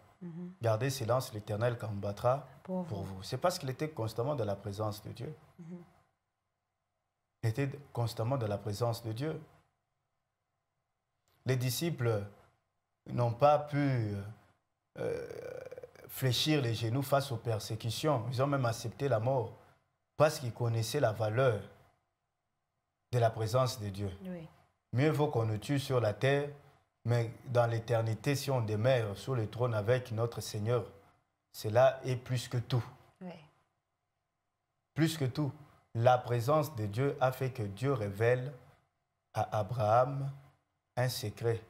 Gardez silence, l'Éternel combattra pour vous. C'est parce qu'il était constamment dans la présence de Dieu. Il était constamment dans la présence de Dieu. Les disciples n'ont pas pu fléchir les genoux face aux persécutions. Ils ont même accepté la mort parce qu'ils connaissaient la valeur de la présence de Dieu. Oui. Mieux vaut qu'on nous tue sur la terre, mais dans l'éternité, si on demeure sur le trône avec notre Seigneur, cela est plus que tout. Oui. Plus que tout. La présence de Dieu a fait que Dieu révèle à Abraham un secret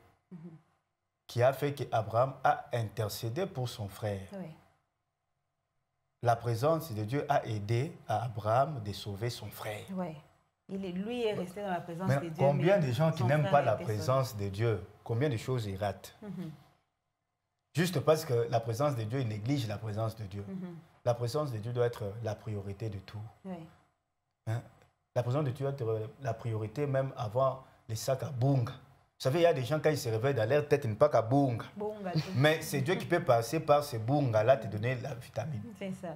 qui a fait qu'Abraham a intercédé pour son frère. Oui. La présence de Dieu a aidé à Abraham de sauver son frère. Oui. Lui est resté dans la présence de Dieu. Combien de gens qui n'aiment pas la présence de Dieu, combien de choses ils ratent? Juste parce que la présence de Dieu, ils négligent la présence de Dieu. La présence de Dieu doit être la priorité de tout. Oui. Hein? La présence de Dieu doit être la priorité même avant les sacs à bunga. Vous savez, il y a des gens, quand ils se réveillent dans leur tête, ils n'ont pas qu'à bunga. Mais c'est Dieu qui peut passer par ces bungas-là te donner la vitamine. C'est ça.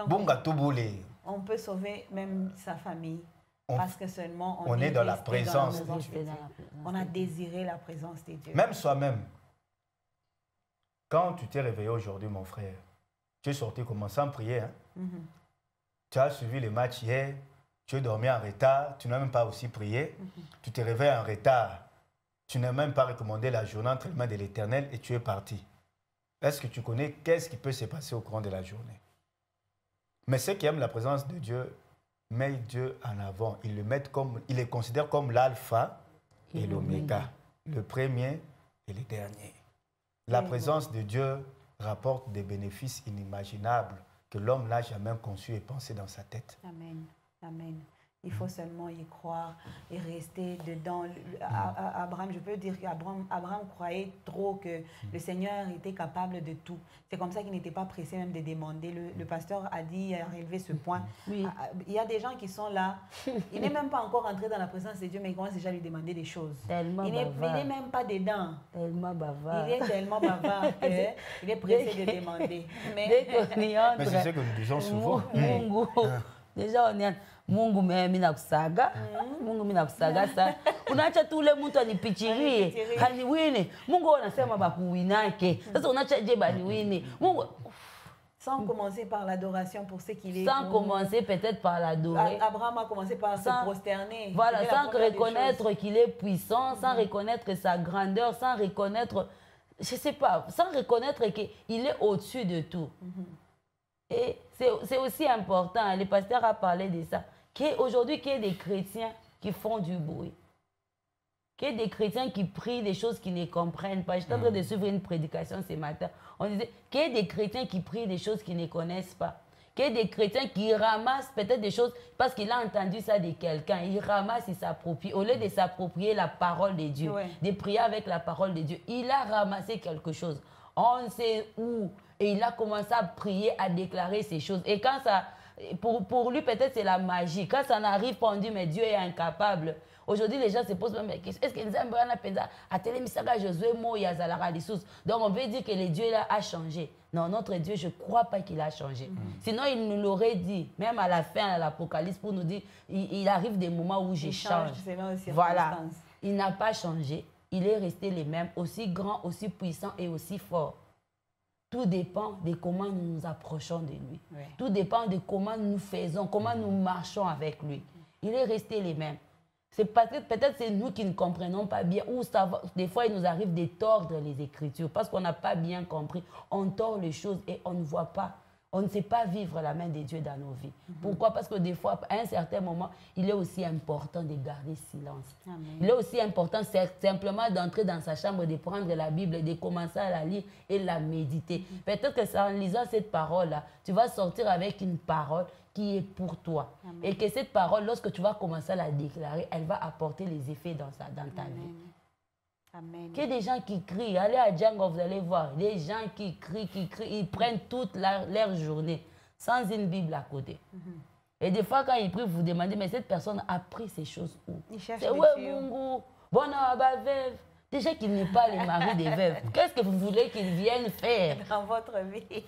Bunga tout boulé. On peut sauver même sa famille parce que seulement on est dans la présence de Dieu. On a désiré la présence de Dieu. Même soi-même. Quand tu t'es réveillé aujourd'hui, mon frère, tu es sorti commençant à prier. Hein? Tu as suivi le match hier, tu es dormi en retard, tu n'as même pas aussi prié. Tu t'es réveillé en retard. Tu n'as même pas recommandé la journée entre les mains de l'Éternel et tu es parti. Est-ce que tu connais qu'est-ce qui peut se passer au cours de la journée? Mais ceux qui aiment la présence de Dieu mettent Dieu en avant. Ils le considèrent comme l'alpha et l'oméga, le premier et les derniers. La présence de Dieu rapporte des bénéfices inimaginables que l'homme n'a jamais conçus et pensés dans sa tête. Amen. Amen. Il faut seulement y croire et rester dedans. Abraham, je peux dire qu'Abraham croyait trop que le Seigneur était capable de tout. C'est comme ça qu'il n'était pas pressé même de demander. Le pasteur a dit, a relevé ce point. Oui. Il y a des gens qui sont là. Il n'est même pas encore entré dans la présence de Dieu, mais il commence déjà à lui demander des choses. Tellement il n'est même pas dedans. Tellement bavard. Il est tellement bavard qu'il est pressé de demander. Mais c'est ce que nous disons souvent. Déjà, on est Mungu mina kusaga, Mungu mina kusaga sa. Unaacha tu ule mtu anipichirie, haniwini. Mungu anasema bakuwinake. Sasa unaacha je baniwini. Mungu sans commencer par l'adoration pour ce qu'il est. Sans commencer peut-être par l'adorer. Abraham a commencé par se prosterner. Voilà, sans reconnaître qu'il est puissant, sans reconnaître sa grandeur, sans reconnaître, je sais pas, sans reconnaître qu'il est au-dessus de tout. Et c'est aussi important, le pasteur a parlé de ça, qu'aujourd'hui, qu'il y ait des chrétiens qui font du bruit, qu'il y ait des chrétiens qui prient des choses qu'ils ne comprennent pas. J'étais en train de suivre une prédication ce matin. On disait qu'il y ait des chrétiens qui prient des choses qu'ils ne connaissent pas, qu'il y ait des chrétiens qui ramassent peut-être des choses parce qu'il a entendu ça de quelqu'un. Il ramasse, il s'approprie. Au lieu de s'approprier la parole de Dieu, de prier avec la parole de Dieu, il a ramassé quelque chose. On sait où. Et il a commencé à prier, à déclarer ces choses. Et quand ça, pour lui, peut-être c'est la magie. Quand ça n'arrive pas, on dit, mais Dieu est incapable. Aujourd'hui, les gens se posent même la question, est-ce que Nzambe a télémisaka Josué Moïse à la radissus? Donc on veut dire que le Dieu là a changé. Non, notre Dieu, je ne crois pas qu'il a changé. Sinon, il nous l'aurait dit, même à la fin de l'Apocalypse, pour nous dire, il arrive des moments où je change. Voilà. Il n'a pas changé. Il est resté le même, aussi grand, aussi puissant et aussi fort. Tout dépend de comment nous nous approchons de lui. Oui. Tout dépend de comment nous faisons, comment nous marchons avec lui. Il est resté le même. C'est peut-être c'est nous qui ne comprenons pas bien, ou ça va, des fois il nous arrive de tordre les Écritures parce qu'on n'a pas bien compris. On tord les choses et on ne voit pas. On ne sait pas vivre la main de Dieu dans nos vies. Pourquoi? Parce que des fois, à un certain moment, il est aussi important de garder silence. Amen. Il est aussi important simplement d'entrer dans sa chambre, de prendre la Bible, de commencer à la lire et la méditer. Peut-être que c'est en lisant cette parole-là, tu vas sortir avec une parole qui est pour toi. Amen. Et que cette parole, lorsque tu vas commencer à la déclarer, elle va apporter les effets dans ta vie. Amen. Qu'il y ait des gens qui crient, allez à Django, vous allez voir, des gens qui crient, ils prennent toute leur journée sans une Bible à côté. Et des fois, quand ils prient, vous demandez, mais cette personne a pris ces choses où? C'est ouais, Mungu, bon, veuve. Déjà qu'il n'est pas le mari des veuves. Qu'est-ce que vous voulez qu'il vienne faire dans votre vie?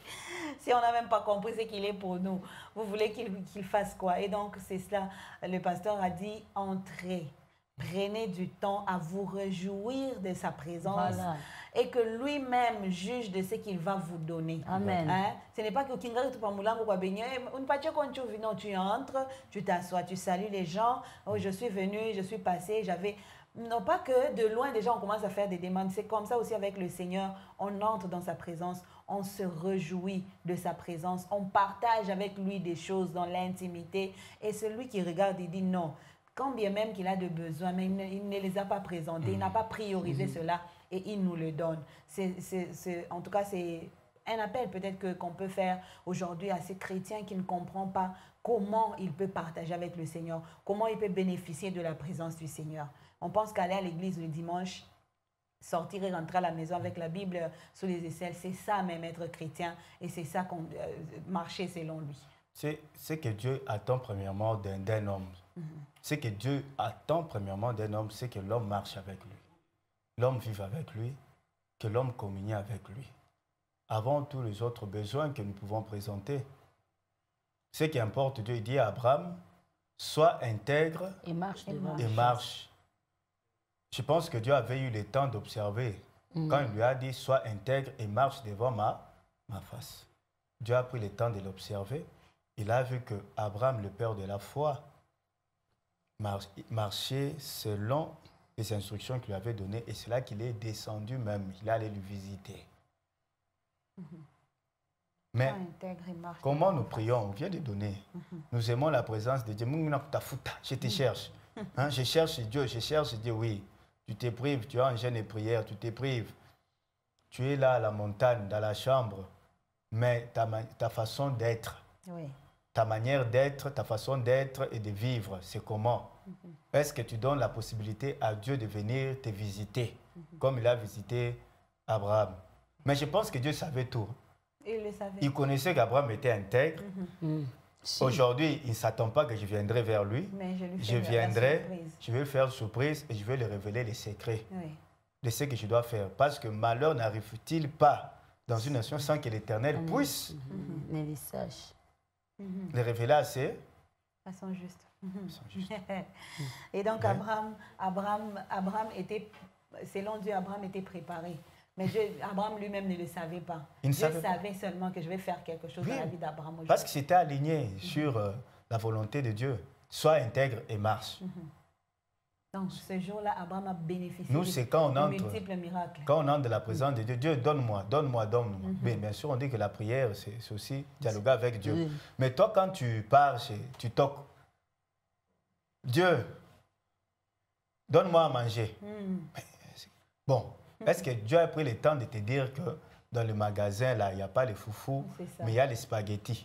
Si on n'a même pas compris ce qu'il est pour nous, vous voulez qu'il fasse quoi? Et donc, c'est cela, le pasteur a dit, entrez. Prenez du temps à vous réjouir de sa présence et que lui-même juge de ce qu'il va vous donner. Amen. Hein? Ce n'est pas que non, tu entres, tu t'assois, tu salues les gens. Oh, je suis venu, je suis passé, j'avais... Non, pas que de loin, déjà, on commence à faire des demandes. C'est comme ça aussi avec le Seigneur. On entre dans sa présence, on se réjouit de sa présence, on partage avec lui des choses dans l'intimité. Et celui qui regarde, il dit non. Quand bien même qu'il a de besoins, mais il ne les a pas présentés, il n'a pas priorisé cela et il nous le donne. En tout cas, c'est un appel peut-être qu'on peut faire aujourd'hui à ces chrétiens qui ne comprennent pas comment il peut partager avec le Seigneur, comment il peut bénéficier de la présence du Seigneur. On pense qu'aller à l'église le dimanche, sortir et rentrer à la maison avec la Bible sous les aisselles, c'est ça même être chrétien et c'est ça marcher selon lui. C'est que Dieu attend premièrement d'un homme. Ce que Dieu attend premièrement d'un homme, c'est que l'homme marche avec lui. L'homme vive avec lui, que l'homme communie avec lui. Avant tous les autres besoins que nous pouvons présenter. Ce qui importe, Dieu dit à Abraham, sois intègre et marche. Je pense que Dieu avait eu le temps d'observer. Quand il lui a dit, sois intègre et marche devant ma face. Dieu a pris le temps de l'observer. Il a vu que Abraham, le père de la foi, marchait selon les instructions qu'il lui avait données. Et c'est là qu'il est descendu même. Il est allé lui visiter. Mais comment nous prions? On vient de donner. Nous aimons la présence de Dieu. Je te cherche. Hein? Je cherche Dieu, oui. tu te prives, tu es en jeûne et prière, tu te prives. Tu es là à la montagne, dans la chambre, mais ta façon d'être, ta manière d'être, ta façon d'être et de vivre, c'est comment? Est-ce que tu donnes la possibilité à Dieu de venir te visiter, comme il a visité Abraham? Mais je pense que Dieu savait tout. Il le savait. Il connaissait qu'Abraham était intègre. Aujourd'hui, il ne s'attend pas que je viendrai vers lui. Mais je viendrai, je vais lui faire surprise et je vais lui révéler les secrets de ce que je dois faire. Parce que malheur n'arrive-t-il pas dans une nation sans que l'Éternel puisse les sache. les révéler assez façon juste. Et donc Abraham était, selon Dieu, Abraham était préparé. Mais Abraham lui-même ne le savait pas. Dieu savait seulement que je vais faire quelque chose dans la vie d'Abraham aujourd'hui. Parce que c'était aligné sur la volonté de Dieu. Sois intègre et marche. Donc ce jour-là, Abraham a bénéficié de multiples miracles. Quand on entre de la présence de Dieu, Dieu donne-moi, donne-moi, donne-moi. Bien sûr, on dit que la prière, c'est aussi dialoguer avec Dieu. Mais toi, quand tu pars, tu toques. Dieu, donne-moi à manger. Bon. Est-ce que Dieu a pris le temps de te dire que dans le magasin, là, il n'y a pas les foufous, mais il y a les spaghettis?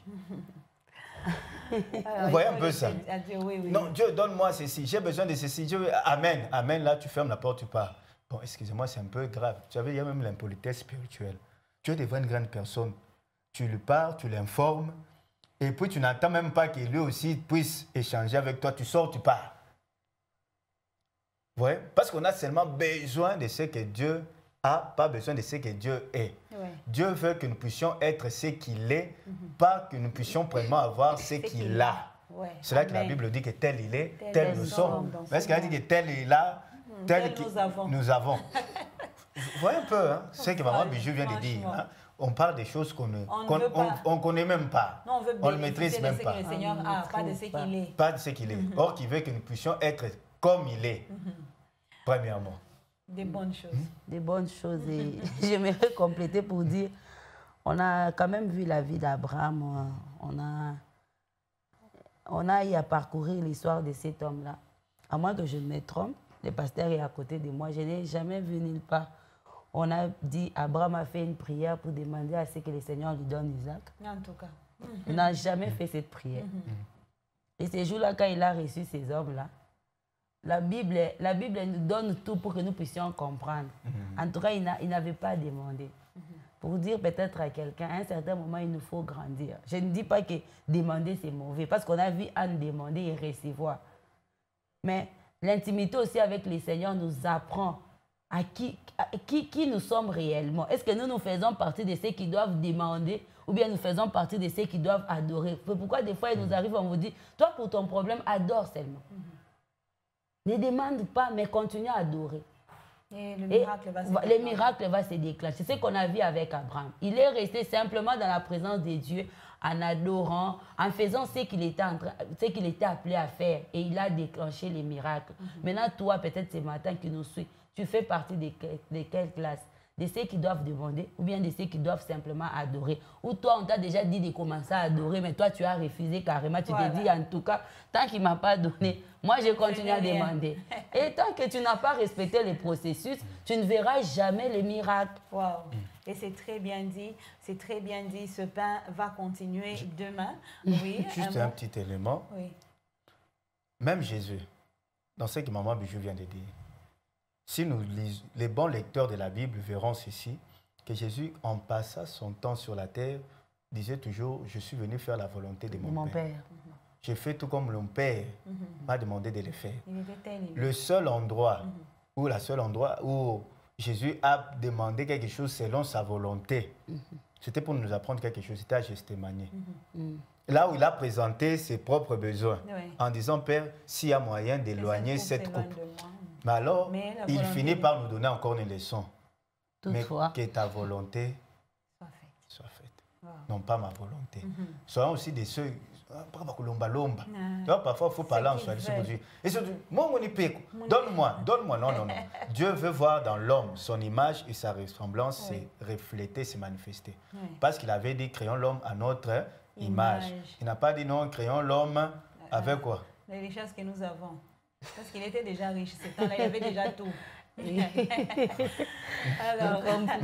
Vous voyez un peu ça? Dieu, oui. Non, Dieu, donne-moi ceci, j'ai besoin de ceci. Dieu, amen, amen, là, tu fermes la porte, tu pars. Bon, excusez-moi, c'est un peu grave. Tu savez, il y a même l'impolitesse spirituelle. Dieu devient une grande personne. Tu lui parles, tu l'informes, et puis tu n'attends même pas qu'il lui aussi puisse échanger avec toi. Tu sors, tu pars. Vous voyez? Parce qu'on a seulement besoin de ce que Dieu a, pas besoin de ce que Dieu est. Dieu veut que nous puissions être ce qu'il est, pas que nous puissions vraiment avoir ce qu'il a. C'est là que la Bible dit que tel il est, tel nous sommes. Mais est-ce qu'elle dit que tel il est là, tel nous avons? Vous voyez un peu ce que Maman Bijou vient de dire. On parle des choses qu'on ne connaît même pas. Non, on ne maîtrise même pas. Le Seigneur a, pas de ce qu'il est. Pas de ce qu'il est. Or, qu'il veut que nous puissions être comme il est. Premièrement. Des bonnes choses. Des bonnes choses. Et j'aimerais compléter pour dire, on a quand même vu la vie d'Abraham. On a eu à parcourir l'histoire de cet homme-là. À moins que je ne me trompe, le pasteur est à côté de moi. Je n'ai jamais vu nulle part. On a dit, Abraham a fait une prière pour demander à ce que le Seigneur lui donne Isaac. En tout cas. Il n'a jamais fait cette prière. Et ces jours-là, quand il a reçu ces hommes-là, la Bible nous donne tout pour que nous puissions comprendre. En tout cas, il n'avait pas demandé. Pour dire peut-être à quelqu'un, à un certain moment, il nous faut grandir. Je ne dis pas que demander, c'est mauvais, parce qu'on a vu Anne demander et recevoir. Mais l'intimité aussi avec le Seigneur nous apprend à qui nous sommes réellement. Est-ce que nous faisons partie de ceux qui doivent demander ou bien nous faisons partie de ceux qui doivent adorer? Pourquoi des fois, il nous arrive, on vous dit, toi, pour ton problème, adore seulement. Ne demande pas, mais continue à adorer. Et le miracle va se déclencher. C'est ce qu'on a vu avec Abraham. Il est resté simplement dans la présence de Dieu, en adorant, en faisant ce qu'il était appelé à faire. Et il a déclenché les miracles. Maintenant, toi, peut-être ce matin qui nous suis, tu fais partie de quelle classe? De ceux qui doivent demander ou bien de ceux qui doivent simplement adorer. Ou toi, on t'a déjà dit de commencer à adorer, mais toi, tu as refusé carrément. Tu te dis, en tout cas, tant qu'il ne m'a pas donné, moi, je continue à demander. Et tant que tu n'as pas respecté le processus, tu ne verras jamais les miracles. Wow. Et c'est très bien dit. C'est très bien dit. Ce pain va continuer demain. Oui. Juste un petit élément. Oui. Même Jésus, dans ce que Maman Bijou vient de dire, si nous lisons, les bons lecteurs de la Bible verront ceci, que Jésus, en passant son temps sur la terre, disait toujours, je suis venu faire la volonté de mon Père. J'ai fait tout comme mon Père m'a demandé de le faire. Le seul endroit, la seule endroit où Jésus a demandé quelque chose selon sa volonté, c'était pour nous apprendre quelque chose, c'était à Gethsémani. Là où il a présenté ses propres besoins, en disant, Père, s'il y a moyen d'éloigner cette coupe. Mais alors, il finit par nous donner encore une leçon. Toutefois, mais que ta volonté soit faite. Non pas ma volonté. Soyons aussi de ceux... Parfois, il faut parler en soi. Et surtout, donne-moi. Non. Dieu veut voir dans l'homme son image et sa ressemblance se refléter, se manifester. Parce qu'il avait dit, créons l'homme à notre image. Il n'a pas dit non, créons l'homme avec quoi? Les richesses que nous avons. Parce qu'il était déjà riche, ce temps-là, il avait déjà tout. Alors,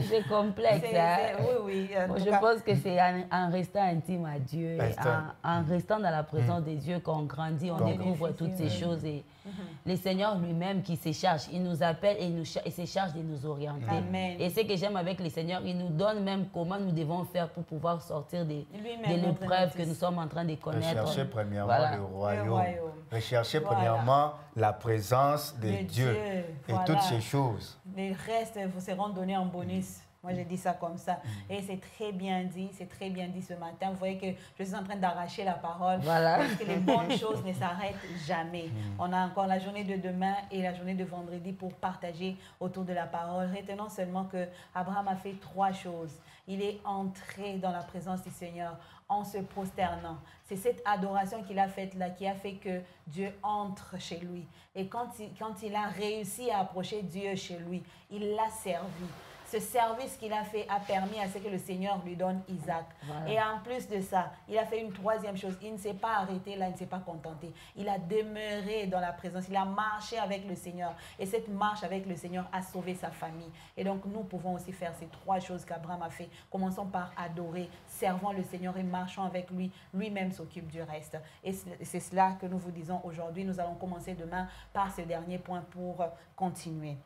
c'est complexe. Oui. Bon, je pense que c'est en restant intime à Dieu, en restant dans la présence de Dieu qu'on grandit, on découvre toutes ces choses. Et le Seigneur lui-même qui se charge, il nous appelle et il se charge de nous orienter. Amen. Et ce que j'aime avec le Seigneur, il nous donne même comment nous devons faire pour pouvoir sortir de l'épreuve que nous sommes en train de connaître. Rechercher premièrement le royaume. Rechercher Voilà. la présence de Dieu et toutes ces choses. Les restes vous seront donnés en bonus. Moi, j'ai dit ça comme ça. Et c'est très bien dit ce matin. Vous voyez que je suis en train d'arracher la parole. Voilà. Parce que les bonnes choses ne s'arrêtent jamais. On a encore la journée de demain et la journée de vendredi pour partager autour de la parole. Retenons seulement que Abraham a fait 3 choses. Il est entré dans la présence du Seigneur en se prosternant. C'est cette adoration qu'il a faite là qui a fait que Dieu entre chez lui. Et quand il a réussi à approcher Dieu chez lui, il l'a servi. Ce service qu'il a fait a permis à ce que le Seigneur lui donne Isaac. Voilà. Et en plus de ça, il a fait une 3e chose. Il ne s'est pas arrêté là, il ne s'est pas contenté. Il a demeuré dans la présence. Il a marché avec le Seigneur. Et cette marche avec le Seigneur a sauvé sa famille. Et donc, nous pouvons aussi faire ces 3 choses qu'Abraham a fait. Commençons par adorer, servons le Seigneur et marchons avec lui. Lui-même s'occupe du reste. Et c'est cela que nous vous disons aujourd'hui. Nous allons commencer demain par ce dernier point pour continuer.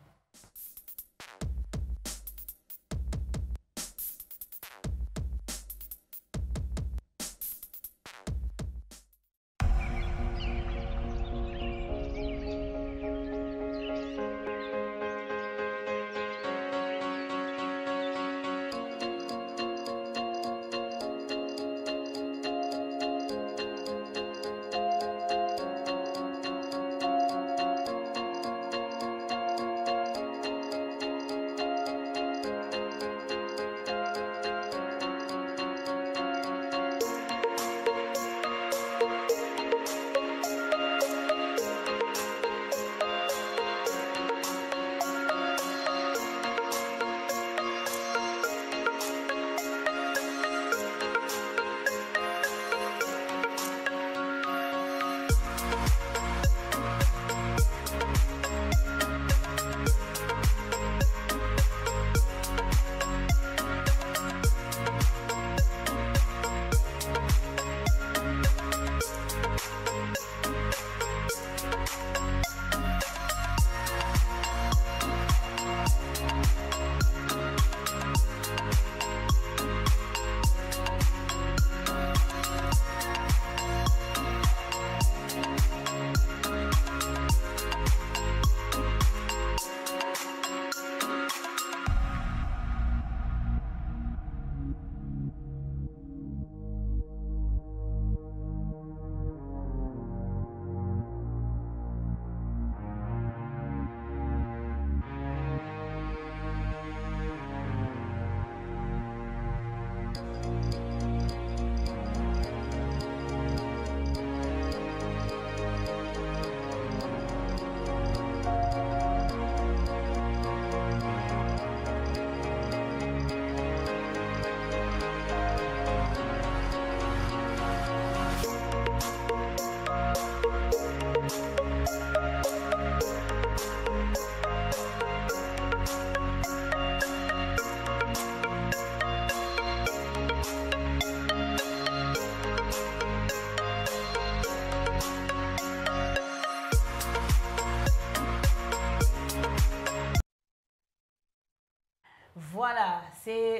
Voilà,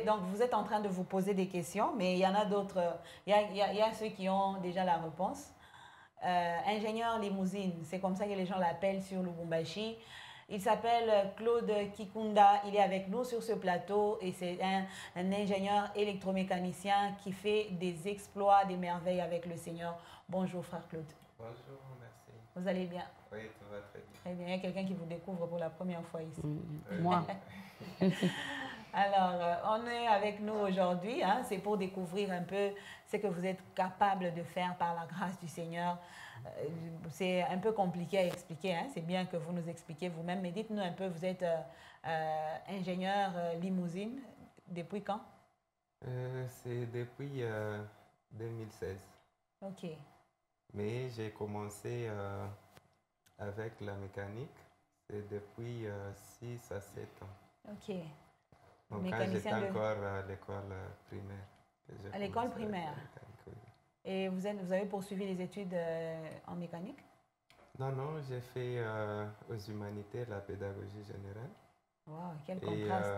donc vous êtes en train de vous poser des questions, mais il y en a d'autres, il y a ceux qui ont déjà la réponse. Ingénieur limousine, c'est comme ça que les gens l'appellent sur Lubumbashi. Il s'appelle Claude Kikunda, il est avec nous sur ce plateau et c'est un ingénieur électromécanicien qui fait des exploits, des merveilles avec le Seigneur. Bonjour frère Claude. Bonjour, merci. Vous allez bien? Oui, tout va très bien. Très bien, il y a quelqu'un qui vous découvre pour la première fois ici. Moi. Alors, on est avec nous aujourd'hui, hein, c'est pour découvrir un peu ce que vous êtes capable de faire par la grâce du Seigneur. C'est un peu compliqué à expliquer, hein, c'est bien que vous nous expliquiez vous-même, mais dites-nous un peu, vous êtes ingénieur limousine, depuis quand? C'est depuis 2016. Ok. Mais j'ai commencé avec la mécanique, C'est depuis 6 à 7 ans. Ok. Donc, quand Mécanicien j'étais de- encore à l'école primaire. que j'ai À l'école commencé avec la primaire. mécanique, oui. Et vous avez poursuivi les études en mécanique? Non, non, j'ai fait aux humanités la pédagogie générale. Wow, quel Et contraste.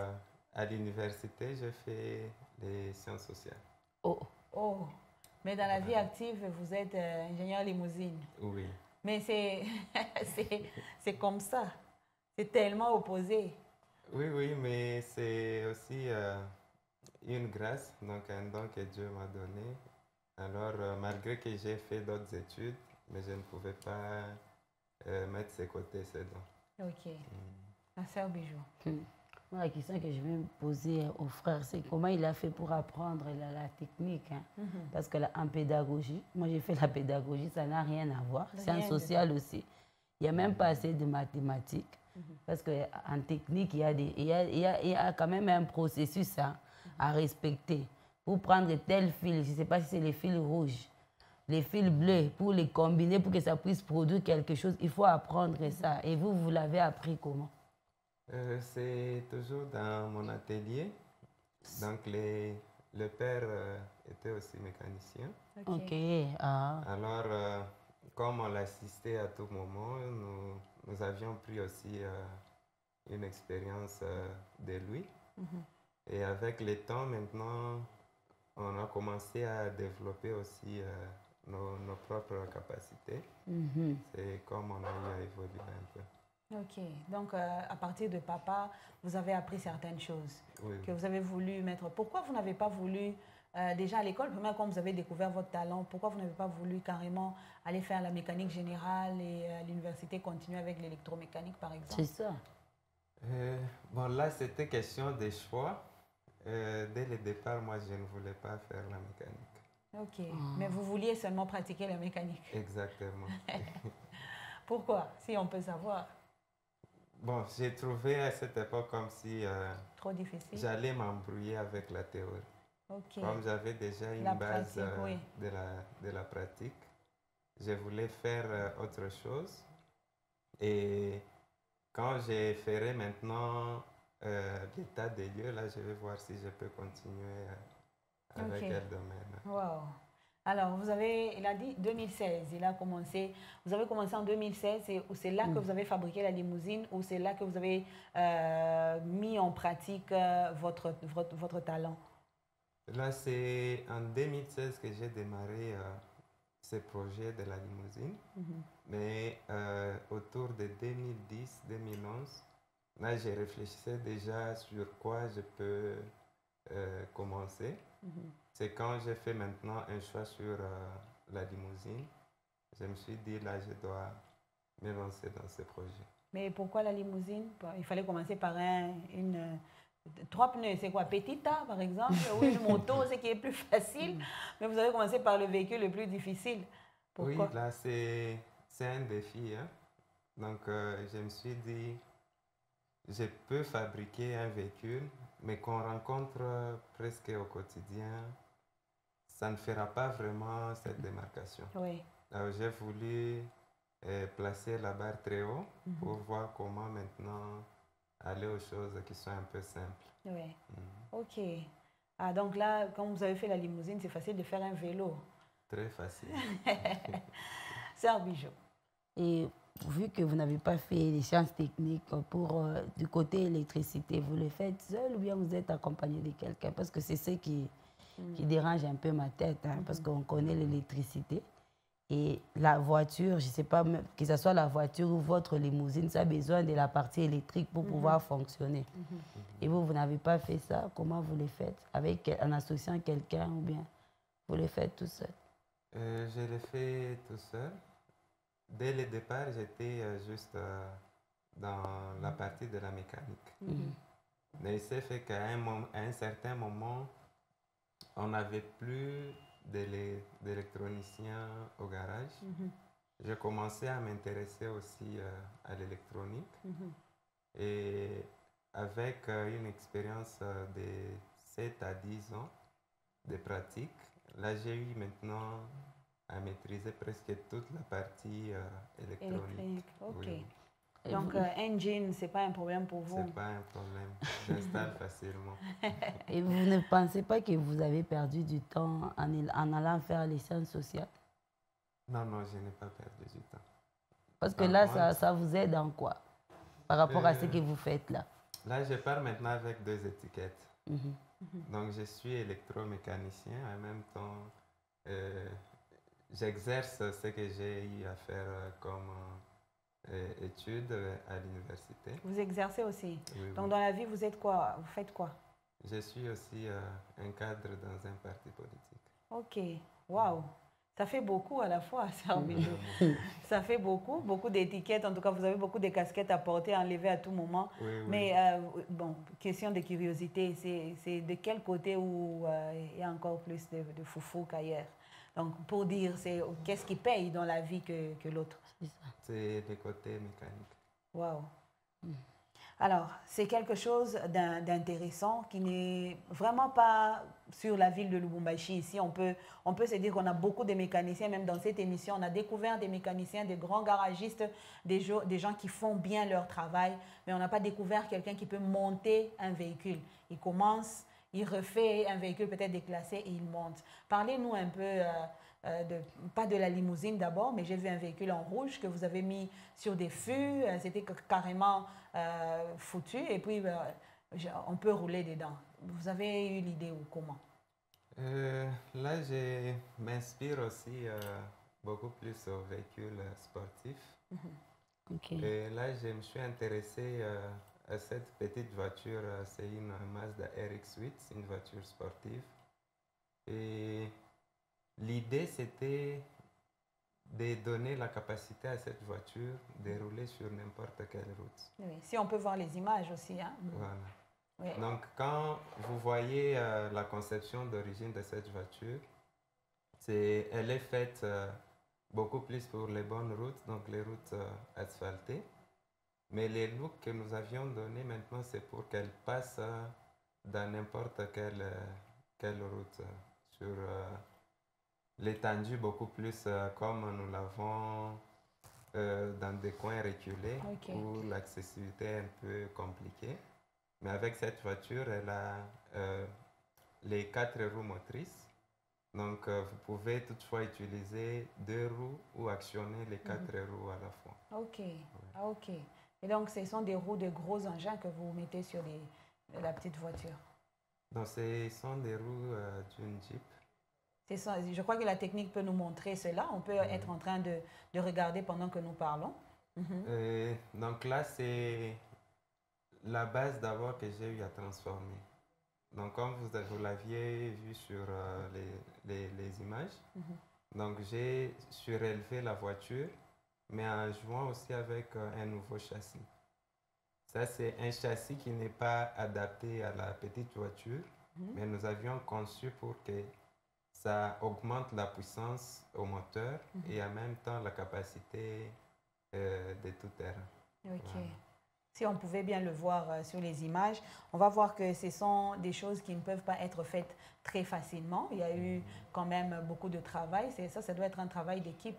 à l'université, j'ai fait les sciences sociales. Oh, Oh, mais dans la vie active, vous êtes ingénieur limousine. Oui, Mais c'est comme ça. C'est tellement opposé. oui, oui, mais c'est aussi une grâce, donc un don que Dieu m'a donné. Alors, malgré que j'ai fait d'autres études, mais je ne pouvais pas mettre de côté ces dons. Ok. Ma sœur Bijou. moi, la question que je vais me poser au frère, c'est comment il a fait pour apprendre la technique. Hein? Parce que en pédagogie, moi j'ai fait la pédagogie, ça n'a rien à voir. C'est Rien un de social aussi. Il n'y a même pas assez de mathématiques. Parce qu'en technique, il y a quand même un processus hein, à respecter. Pour prendre tel fil, je ne sais pas si c'est les fils rouges, les fils bleus, pour les combiner, pour que ça puisse produire quelque chose, il faut apprendre ça. Et vous, vous l'avez appris comment? C'est toujours dans mon atelier. Donc, le père était aussi mécanicien. Ok. Ah. Alors, comme on l'assistait à tout moment, nous avions pris aussi une expérience de lui. Et avec le temps, maintenant, on a commencé à développer aussi nos propres capacités. C'est comme on a eu à évoluer un peu. Ok. Donc, à partir de papa, vous avez appris certaines choses Oui, que vous avez voulu mettre. Pourquoi vous n'avez pas voulu, déjà à l'école primaire, quand vous avez découvert votre talent, pourquoi vous n'avez pas voulu carrément aller faire la mécanique générale et à l'université continuer avec l'électromécanique, par exemple? C'est ça. Bon, là, c'était question de choix. Dès le départ, moi, je ne voulais pas faire la mécanique. Ok. Mais vous vouliez seulement pratiquer la mécanique. Exactement. Pourquoi, si on peut savoir? Bon, j'ai trouvé à cette époque comme si Trop difficile? j'allais m'embrouiller avec la théorie. Ok. Comme j'avais déjà une La base pratique, oui. de la pratique, je voulais faire autre chose. Et quand je ferai maintenant l'état des lieux, là, je vais voir si je peux continuer avec Ok. quel domaine. Wow. Alors, il a dit 2016, il a commencé, vous avez commencé en 2016, et c'est là que vous avez fabriqué la limousine ou c'est là que vous avez mis en pratique votre talent? Là, c'est en 2016 que j'ai démarré ce projet de la limousine. Mais autour de 2010-2011, là, je réfléchissais déjà sur quoi je peux commencer. C'est quand j'ai fait maintenant un choix sur la limousine, je me suis dit, là, je dois me lancer dans ce projet. Mais pourquoi la limousine? Il fallait commencer par trois pneus, c'est quoi? Petita, par exemple, ou une moto, ce qui est plus facile. Mais vous avez commencé par le véhicule le plus difficile. Pourquoi? Oui, là, c'est un défi. Hein. Donc, je me suis dit, je peux fabriquer un véhicule, mais qu'on rencontre presque au quotidien, ça ne fera pas vraiment cette démarcation. Oui. Alors, j'ai voulu placer la barre très haut pour voir comment maintenant aller aux choses qui sont un peu simples. Oui. Ok. Ah, donc là, quand vous avez fait la limousine, c'est facile de faire un vélo. Très facile. Sœur Bijou. Et vu que vous n'avez pas fait les sciences techniques pour du côté électricité, vous le faites seul ou bien vous êtes accompagné de quelqu'un? Parce que c'est ce qui dérange un peu ma tête, hein, parce qu'on connaît l'électricité. Et la voiture, je ne sais pas, que ce soit la voiture ou votre limousine, ça a besoin de la partie électrique pour pouvoir fonctionner. Et vous, vous n'avez pas fait ça. Comment vous le faites? En associant quelqu'un ou bien vous le faites tout seul? Je l'ai fait tout seul. Dès le départ, j'étais juste dans la partie de la mécanique. Mais il s'est fait qu'à un certain moment, on n'avait plus d'électroniciens au garage. J'ai commencé à m'intéresser aussi à l'électronique. Et avec une expérience de 7 à 10 ans de pratique, là j'ai eu maintenant à maîtriser presque toute la partie électronique. Ok. Oui. Donc, un jean, ce n'est pas un problème pour vous? Ce n'est pas un problème. J'installe facilement. Et vous ne pensez pas que vous avez perdu du temps en allant faire les sciences sociales? Non, non, je n'ai pas perdu du temps. Parce que là, ça vous aide en quoi par rapport à ce que vous faites là? Là, je pars maintenant avec 2 étiquettes. Donc, je suis électromécanicien. En même temps, j'exerce ce que j'ai eu à faire comme études à l'université. Vous exercez aussi? Oui, Donc, oui. dans la vie, vous êtes quoi? Vous faites quoi? Je suis aussi un cadre dans un parti politique. Ok, waouh! Ça fait beaucoup à la fois, ça, ça fait beaucoup, beaucoup d'étiquettes. En tout cas, vous avez beaucoup de casquettes à porter, à enlever à tout moment. Oui, oui. Mais bon, question de curiosité, c'est de quel côté où il y a encore plus de foufou qu'ailleurs? Donc, pour dire, c'est qu'est-ce qui paye dans la vie que l'autre? C'est le côté mécanique. Waouh! Alors, c'est quelque chose d'intéressant qui n'est vraiment pas sur la ville de Lubumbashi. Ici, on peut se dire qu'on a beaucoup de mécaniciens, même dans cette émission, on a découvert des mécaniciens, des grands garagistes, des gens qui font bien leur travail, mais on n'a pas découvert quelqu'un qui peut monter un véhicule. Il commence, il refait un véhicule peut-être déclassé et il monte. Parlez-nous un peu... pas de la limousine d'abord, mais j'ai vu un véhicule en rouge que vous avez mis sur des fûts, c'était carrément foutu, et puis on peut rouler dedans. Vous avez eu l'idée ou comment? Là, je m'inspire aussi beaucoup plus aux véhicules sportifs. Okay. Et là, je me suis intéressé à cette petite voiture, c'est une Mazda RX-8, c'est une voiture sportive. Et l'idée, c'était de donner la capacité à cette voiture de rouler sur n'importe quelle route. Oui, si on peut voir les images aussi. Hein? Voilà. Oui. Donc, quand vous voyez la conception d'origine de cette voiture, elle est faite beaucoup plus pour les bonnes routes, donc les routes asphaltées. Mais les looks que nous avions donnés maintenant, c'est pour qu'elle passe dans n'importe quelle route sur l'étendue beaucoup plus comme nous l'avons dans des coins reculés où l'accessibilité est un peu compliquée. Mais avec cette voiture, elle a les 4 roues motrices. Donc, vous pouvez toutefois utiliser 2 roues ou actionner les 4 roues à la fois. Ok, ouais. Ok. Et donc, ce sont des roues de gros engins que vous mettez sur la petite voiture? Donc, ce sont des roues d'une Jeep. Je crois que la technique peut nous montrer cela. On peut être en train de regarder pendant que nous parlons. Donc là, c'est la base d'abord que j'ai eu à transformer. Donc comme vous l'aviez vu sur les images, donc j'ai surélevé la voiture, mais en jouant aussi avec un nouveau châssis. Ça, c'est un châssis qui n'est pas adapté à la petite voiture, mais nous avions conçu pour que ça augmente la puissance au moteur et en même temps la capacité de tout terrain. Ok. Voilà. Si on pouvait bien le voir sur les images, on va voir que ce sont des choses qui ne peuvent pas être faites très facilement. Il y a eu quand même beaucoup de travail. Ça doit être un travail d'équipe.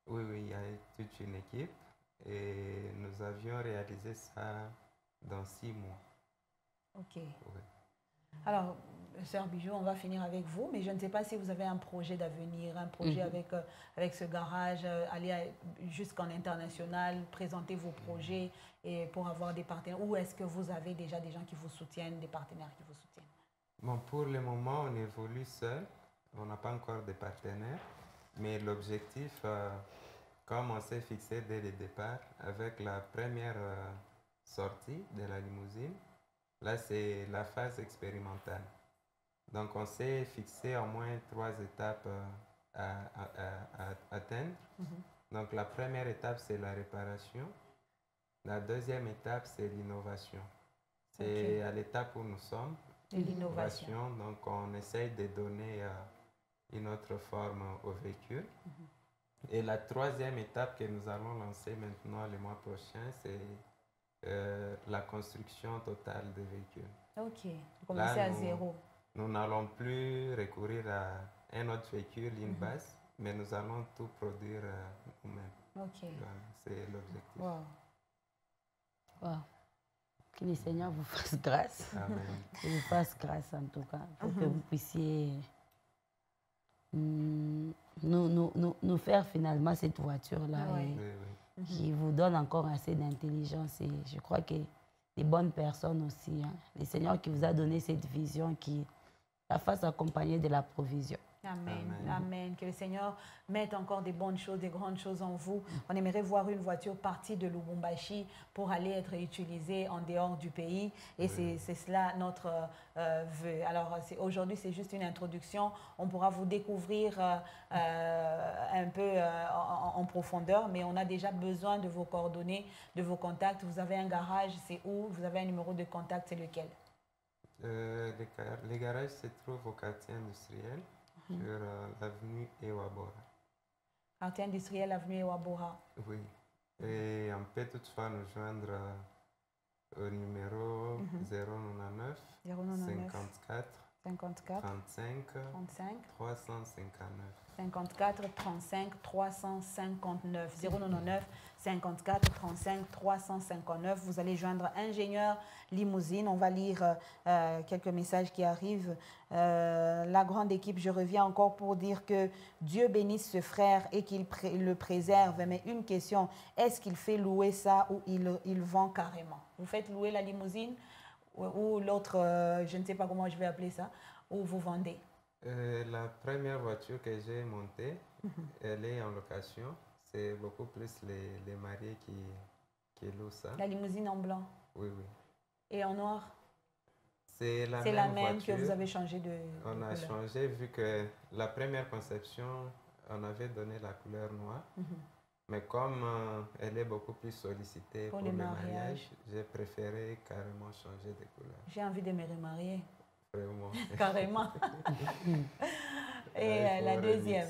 Oui, oui, il y a toute une équipe et nous avions réalisé ça dans 6 mois. Ok. Oui. Alors, Sœur Bijou, on va finir avec vous, mais je ne sais pas si vous avez un projet d'avenir, un projet avec ce garage, aller jusqu'en international, présenter vos projets et pour avoir des partenaires. Ou est-ce que vous avez déjà des gens qui vous soutiennent, des partenaires qui vous soutiennent? Bon, pour le moment, on évolue seul. On n'a pas encore de partenaires. Mais l'objectif, comme on s'est fixé dès le départ, avec la première sortie de la limousine, là, c'est la phase expérimentale. Donc, on s'est fixé au moins 3 étapes à atteindre. Donc, la première étape, c'est la réparation. La deuxième étape, c'est l'innovation. C'est à l'étape où nous sommes. L'innovation. Donc, on essaye de donner une autre forme au véhicule. Et la troisième étape que nous allons lancer maintenant le mois prochain, c'est la construction totale des véhicules. Ok, vous commencez à zéro. Nous n'allons plus recourir à un autre véhicule, une base, mais nous allons tout produire nous-mêmes. Ok. Voilà, c'est l'objectif. Wow. Wow. Que le Seigneur vous fasse grâce. Amen. Qu'il vous fasse grâce en tout cas, pour que vous puissiez nous faire finalement cette voiture-là qui vous donne encore assez d'intelligence. Et je crois que les bonnes personnes aussi, hein, le Seigneur qui vous a donné cette vision, qui la fasse accompagner de la provision. Amen. Amen. Que le Seigneur mette encore des bonnes choses, des grandes choses en vous. On aimerait voir une voiture partie de Lubumbashi pour aller être utilisée en dehors du pays. Et c'est cela notre vœu. Alors aujourd'hui, c'est juste une introduction. On pourra vous découvrir un peu en profondeur, mais on a déjà besoin de vos coordonnées, de vos contacts. Vous avez un garage, c'est où? Vous avez un numéro de contact, c'est lequel? Les garages se trouvent au quartier industriel. Sur l'avenue Ewabora. Quartier industriel, avenue Ewabora. Oui. Et on peut toutefois nous joindre au numéro 099 54 35 359. 54 35 359. 099 54 35 359. Vous allez joindre ingénieur limousine. On va lire quelques messages qui arrivent. La grande équipe, je reviens encore pour dire que Dieu bénisse ce frère et qu'il le préserve. Mais une question, est-ce qu'il fait louer ça ou il vend carrément? Vous faites louer la limousine ou l'autre, je ne sais pas comment je vais appeler ça, ou vous vendez? La première voiture que j'ai montée, elle est en location. C'est beaucoup plus les mariés qui louent ça. La limousine en blanc? Oui. Et en noir? C'est la même voiture. Que vous avez changé de On a changé vu que la première conception, on avait donné la couleur noire. Mais comme elle est beaucoup plus sollicitée pour le mariage, j'ai préféré carrément changer de couleur. J'ai envie de me remarier. Vraiment. Carrément. Et la deuxième?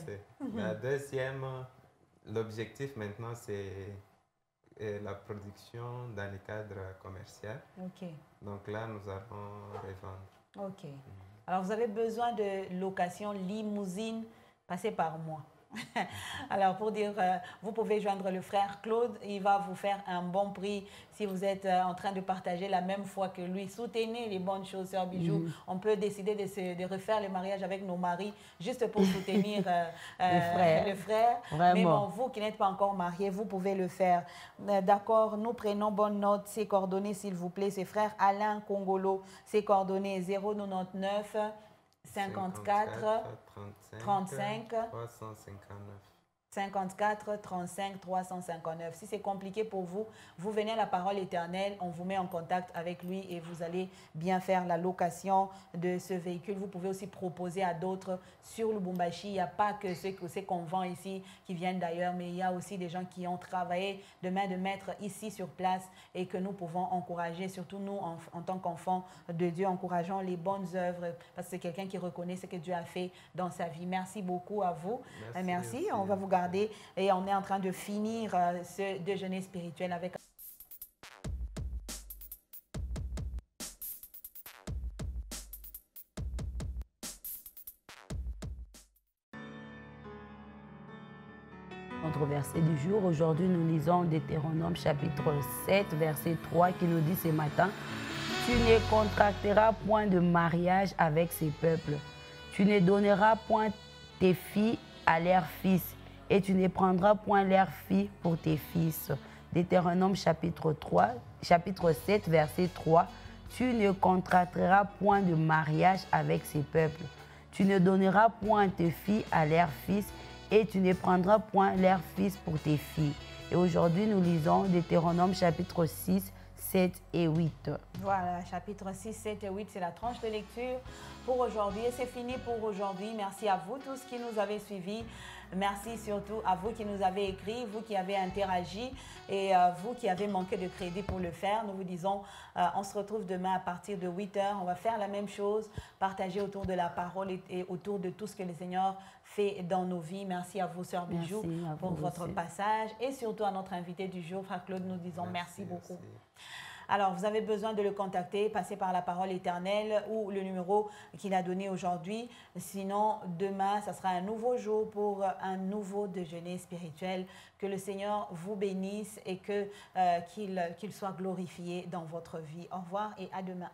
La deuxième, l'objectif maintenant, c'est la production dans le cadre commercial. OK. Donc là, nous allons revendre. OK. Alors, vous avez besoin de location limousine, passez par moi. Alors, pour dire, vous pouvez joindre le frère Claude, il va vous faire un bon prix si vous êtes en train de partager la même foi que lui. Soutenez les bonnes choses, Sœur Bijou. On peut décider de refaire le mariage avec nos maris juste pour soutenir le frère. Vraiment. Mais bon, vous qui n'êtes pas encore mariés, vous pouvez le faire. D'accord, nous prenons bonne note. Ses coordonnées, s'il vous plaît, c'est frère Alain Congolo. Ses coordonnées 099 54 35 359. 54 35 359. Si c'est compliqué pour vous, vous venez à la parole éternelle, on vous met en contact avec lui et vous allez bien faire la location de ce véhicule. Vous pouvez aussi proposer à d'autres sur Lubumbashi. Il n'y a pas que ceux qu'on vend ici qui viennent d'ailleurs, mais il y a aussi des gens qui ont travaillé de main de maître ici sur place et que nous pouvons encourager, surtout nous en tant qu'enfants de Dieu, encourageons les bonnes œuvres parce que c'est quelqu'un qui reconnaît ce que Dieu a fait dans sa vie. Merci beaucoup à vous. Merci. On va vous garder. Et on est en train de finir ce déjeuner spirituel avec... Notre verset du jour, aujourd'hui nous lisons Deutéronome chapitre 7, verset 3 qui nous dit ce matin: tu ne contracteras point de mariage avec ces peuples, tu ne donneras point tes filles à leurs fils, et tu ne prendras point leurs filles pour tes fils. Deutéronome chapitre 7, verset 3. Tu ne contracteras point de mariage avec ces peuples. Tu ne donneras point tes filles à leurs fils, et tu ne prendras point leurs fils pour tes filles. Et aujourd'hui, nous lisons Deutéronome chapitre 6, 7 et 8. Voilà, chapitre 6, 7 et 8, c'est la tranche de lecture pour aujourd'hui. Et c'est fini pour aujourd'hui. Merci à vous tous qui nous avez suivis. Merci surtout à vous qui nous avez écrit, vous qui avez interagi et vous qui avez manqué de crédit pour le faire. Nous vous disons, on se retrouve demain à partir de 8 h. On va faire la même chose, partager autour de la parole et autour de tout ce que le Seigneur fait dans nos vies. Merci à vous, Sœur Bijou, pour votre passage et surtout à notre invité du jour, Frère Claude, nous disons merci beaucoup. Alors, vous avez besoin de le contacter, passez par la parole éternelle ou le numéro qu'il a donné aujourd'hui. Sinon, demain, ça sera un nouveau jour pour un nouveau déjeuner spirituel. Que le Seigneur vous bénisse et qu'il soit glorifié dans votre vie. Au revoir et à demain.